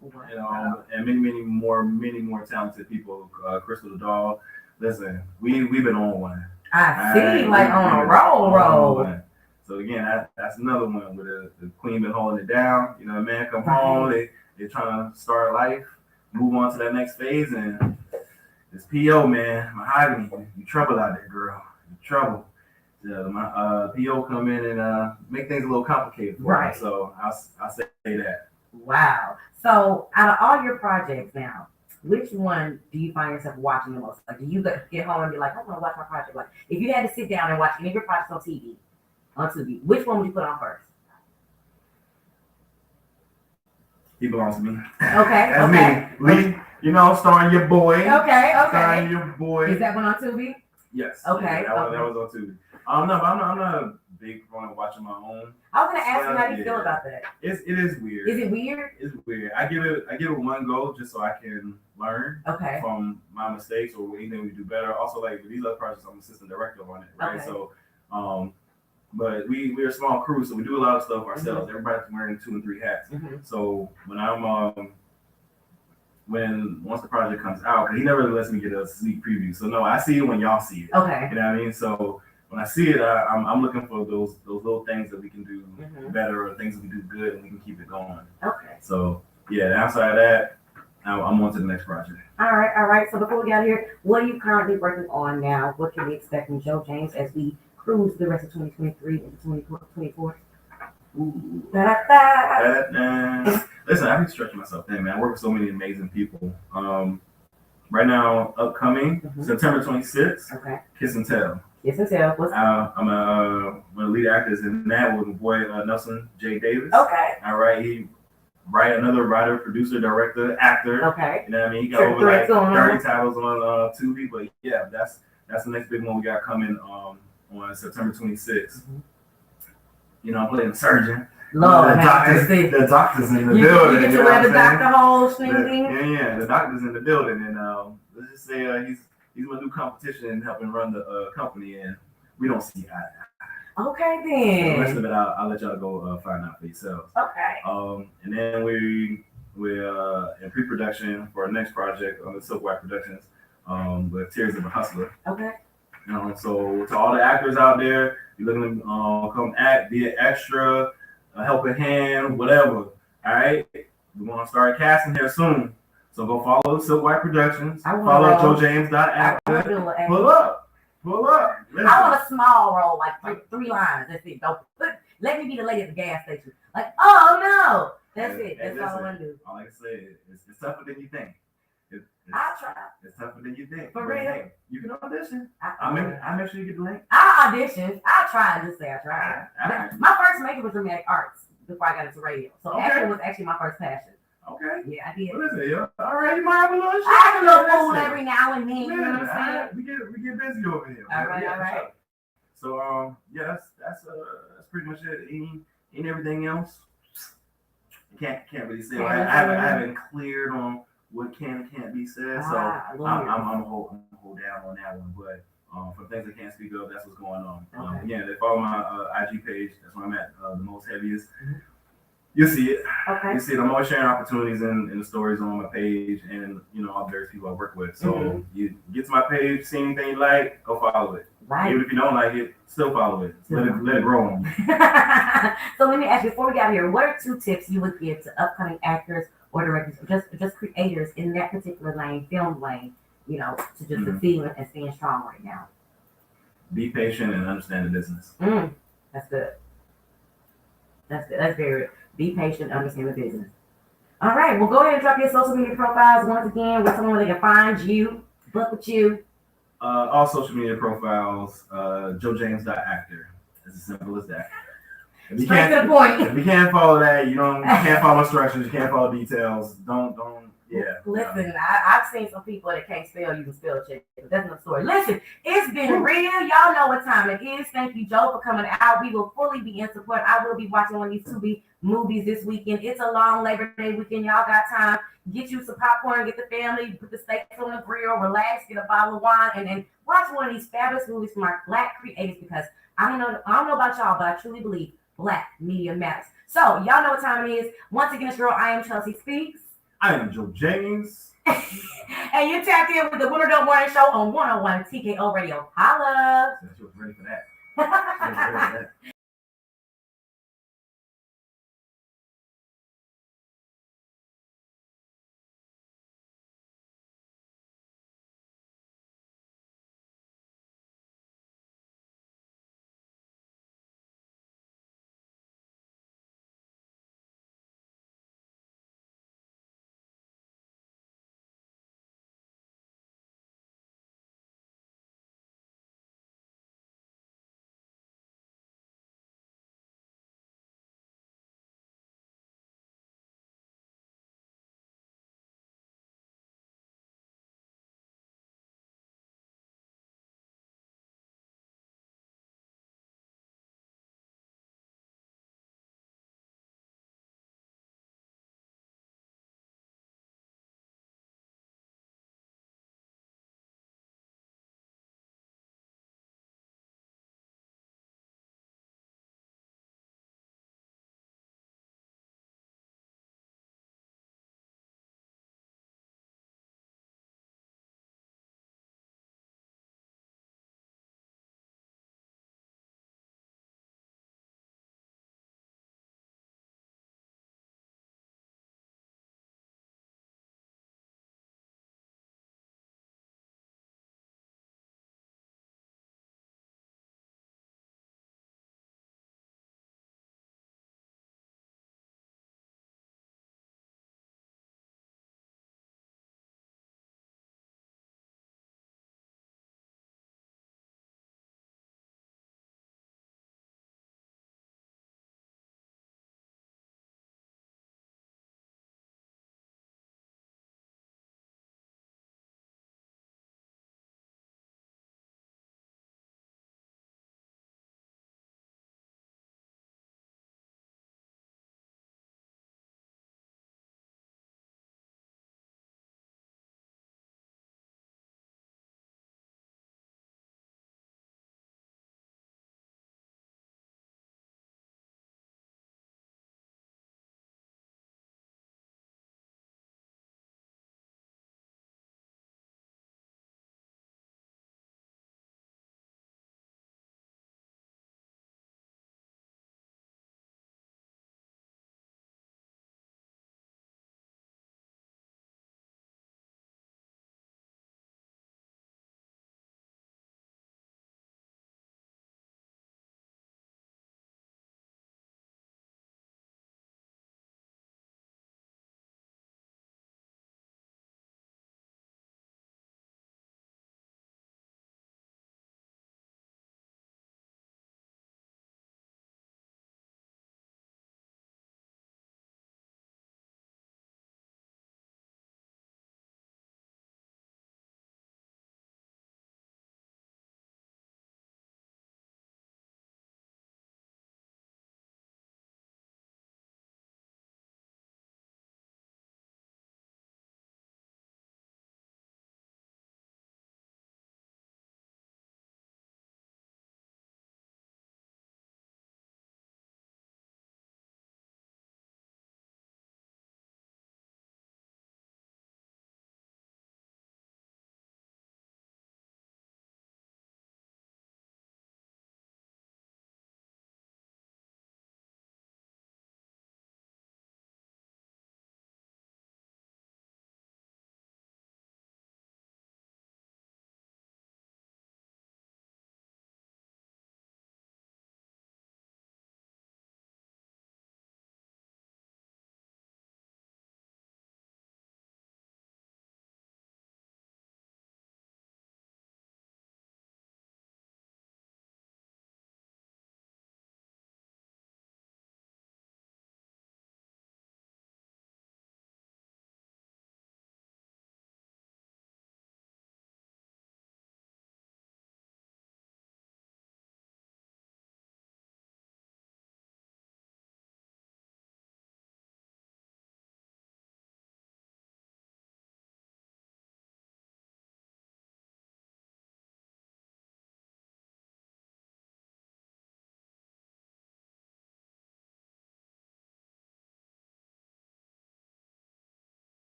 Wow. And many more talented people. Crystal the Doll. Listen, we've been on one. I see, on a roll. So again, that's another one where the queen been holding it down. A man come home, they're trying to start life, move on to that next phase, and this PO, man, Mahogany, you trouble out there, girl. You trouble. My PO come in and make things a little complicated for me. So I'll say that. Wow. So out of all your projects now, which one do you find yourself watching the most? Like, do you get home and be like, I want to watch my project? Like, if you had to sit down and watch any of your projects on Tubi, which one would you put on first? He belongs to me. Okay. That's me. Starring your boy. Okay. Starring your boy. Is that one on Tubi? Yes. Okay. Yeah, that was on Tubi. I'm not a big fan of watching my own. I was gonna ask you how you feel about that. It is weird. Is it weird? It's weird. I give it one go just so I can learn from my mistakes or anything we do better. Also, like with these other projects, I'm assistant director on it, right? Okay. So, but we're a small crew, so we do a lot of stuff ourselves. Everybody's wearing 2 and 3 hats. So when I'm once the project comes out, because he never really lets me get a sneak preview. So no, I see it when y'all see it. Okay. You know what I mean? So when I see it, I'm looking for those little things that we can do better, or things that we do good, and we can keep it going. Okay. So yeah, outside of that, I'm on to the next project. All right. So before we get out here, what are you currently working on now? What can we expect from Joe James as we cruise the rest of 2023 into 2024? Ooh. Listen, I've been stretching myself thin, man. I work with so many amazing people. Right now, upcoming September 26th. Okay. Kiss and Tell. Kiss and Tell. What's I'm one of the lead actors in that with my boy Nelson J. Davis. Okay. All right. He another writer, producer, director, actor. Okay. You know what I mean? He got over like 30 titles on Tubi, but yeah, that's the next big one we got coming on September 26th. You know, I'm playing surgeon. Lord, the doctor's in the building. You get to wear the doctor hole thing. Yeah, the doctor's in the building, and let's just say he's my new competition and helping run the company, and we don't see eye to eye. Okay, then. The rest of it, I'll let y'all go find out for yourselves. Okay. And then we're in pre-production for our next project on the Silk White Productions, with Tears of a Hustler. Okay. So to all the actors out there, you're looking to come act, be an extra, a helping hand, whatever. All right, we're gonna start casting here soon. So go follow Silk White Productions. Follow JoeJames.actor. Pull up. Listen. I want a small role, like three lines. That's it. Let me be the lady at the gas station. Like, oh no, that's it. That's all I want to do. All I can say is it's tougher than you think. I'll try. It's tougher than you think. For real? Hey, you can audition. I'll make sure you get the link. I'll audition. I'll try and just say I tried. My first major was dramatic arts before I got into radio. So acting was actually my first passion. Okay. Yeah, I did. Well, listen, all right, you might have a little shit. I have a little fool every now and then. You know what I'm saying? We get busy over here. All right. So yeah, that's pretty much it. Ain't everything else. Can't really say. I haven't cleared on what can and can't be said. So I'm gonna hold down on that one. But for things I can't speak of, that's what's going on. Again, they follow my IG page. That's where I'm at the most heaviest. You'll see it. Okay. You see it. I'm always sharing opportunities in the stories on my page, and all the various people I work with. So you get to my page, see anything you like, go follow it. Right. Even if you don't like it, still follow it. Let it grow on you. So let me ask you, before we get out here, what are 2 tips you would give to upcoming actors or directors, or just creators in that particular lane, film lane, to just succeed and stand strong right now? Be patient and understand the business. That's good. That's very good. Be patient, understand the business. All right, well, go ahead and drop your social media profiles once again with someone where they can find you, book with you. All social media profiles, JoeJames.actor. It's as simple as that. Straight to the point. If you can't follow that, you can't follow instructions, you can't follow details. Don't. Yeah. Listen, I've seen some people that can't spell, you can spell check. But that's another story. Listen, it's been real. Y'all know what time it is. Thank you, Joe, for coming out. We will fully be in support. I will be watching one of these Tubi movies this weekend. It's a long Labor Day weekend. Y'all got time. Get you some popcorn, get the family, put the steaks on the grill, relax, get a bottle of wine, and then watch one of these fabulous movies from our Black creators, because I don't know about y'all, but I truly believe Black media matters. So y'all know what time it is. Once again, it's your girl, I am Chelsea Speaks. I am Joe James. And you're tapped in with the Winter Don't Morning Show on 101 TKO Radio. Holla! She was ready for that.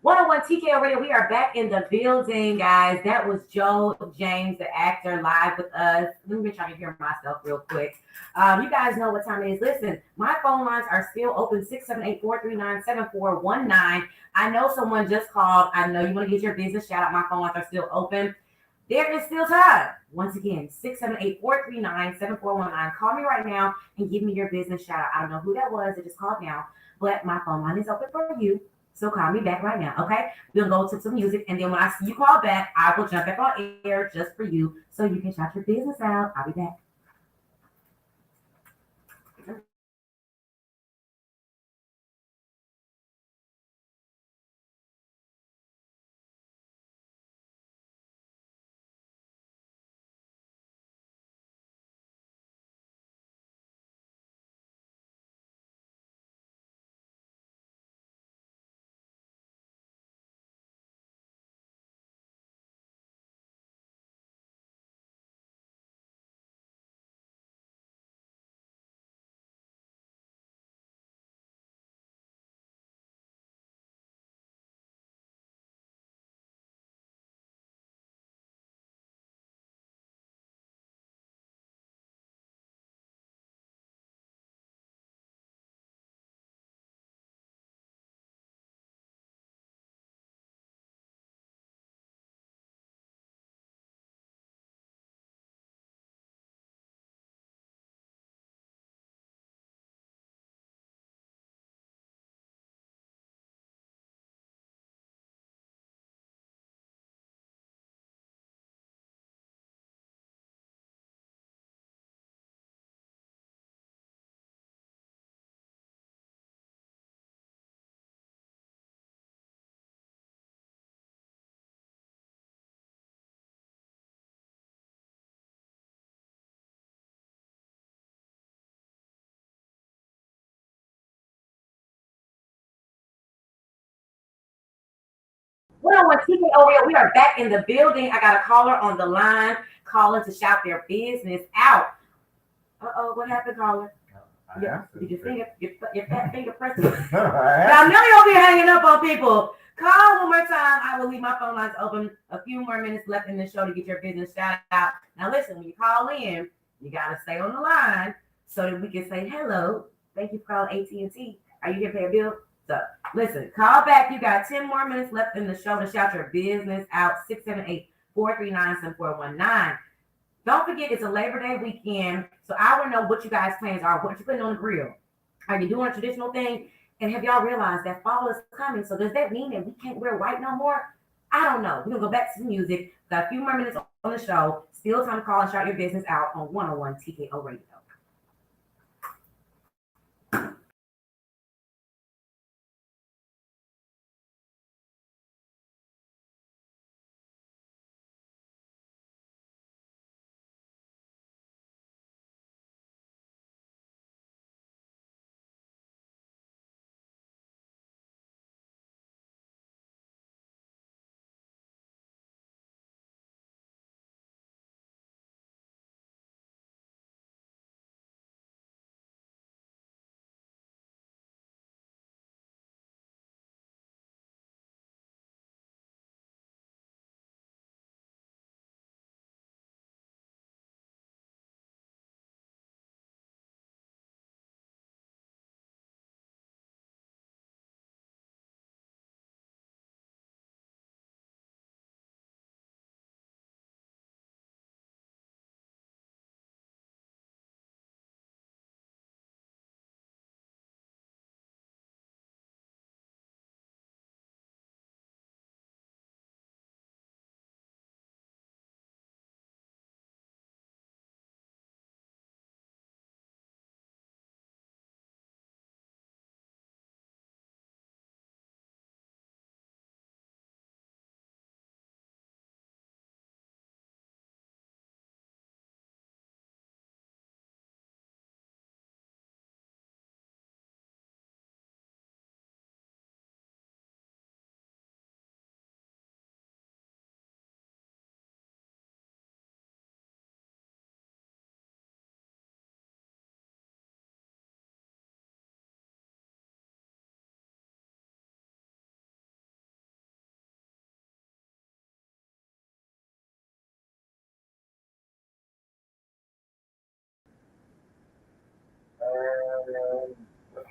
101 TKO Radio. We are back in the building, guys. That was Joe James, the actor, live with us. Let me try to hear myself real quick. You guys know what time it is. Listen, my phone lines are still open 678-439-7419. I know someone just called. I know you want to get your business shout out. My phone lines are still open. There is still time. Once again, 678-439-7419. Call me right now and give me your business shout out. I don't know who that was that just called now, but my phone line is open for you. So call me back right now, okay? We'll go to some music, and then when I see you call back, I will jump back on air just for you so you can shout your business out. I'll be back. Well, on TKO, we are back in the building. I got a caller on the line calling to shout their business out. What happened, caller? Did your finger, your fat finger press? I'm nearly over here hanging up on people. Call one more time. I will leave my phone lines open. A few more minutes left in the show to get your business shout out. Now, listen, when you call in, you got to stay on the line so that we can say hello. Thank you for calling AT&T. Are you here to pay a bill? So, listen, call back. You got 10 more minutes left in the show to shout your business out. 678-439-7419. Don't forget, it's a Labor Day weekend, so I want to know what you guys' plans are. What you putting on the grill? Are you doing a traditional thing? And have y'all realized that fall is coming? So does that mean that we can't wear white no more? I don't know. We're gonna go back to the music. Got a few more minutes on the show. Still time to call and shout your business out on 101 TKO Radio.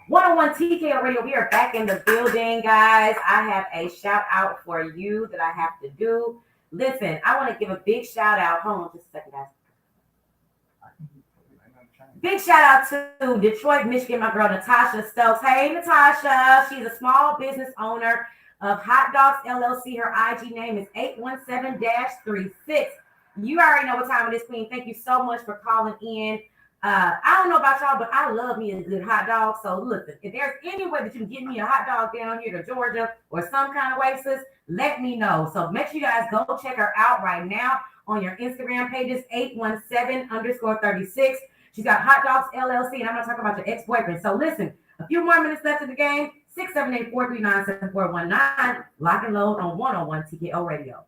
101 TKO Radio, we are back in the building, guys. I have a shout out for you that I have to do. Listen, I want to give a big shout out. Hold on just a second, guys. Big shout out to Detroit, Michigan, my girl Natasha Stokes. Hey, Natasha. She's a small business owner of Hot Dogs LLC. Her IG name is 817-36. You already know what time it is, Queen. Thank you so much for calling in. I don't know about y'all, but I love me a good hot dog. So listen, if there's any way that you can get me a hot dog down here to Georgia or some kind of way, sis, let me know. So make sure you guys go check her out right now on your Instagram pages, 817-36. She's got Hot Dogs LLC, and I'm going to talk about your ex-boyfriend. So listen, a few more minutes left in the game. 678-439-7419. Lock and load on 101 TKO Radio.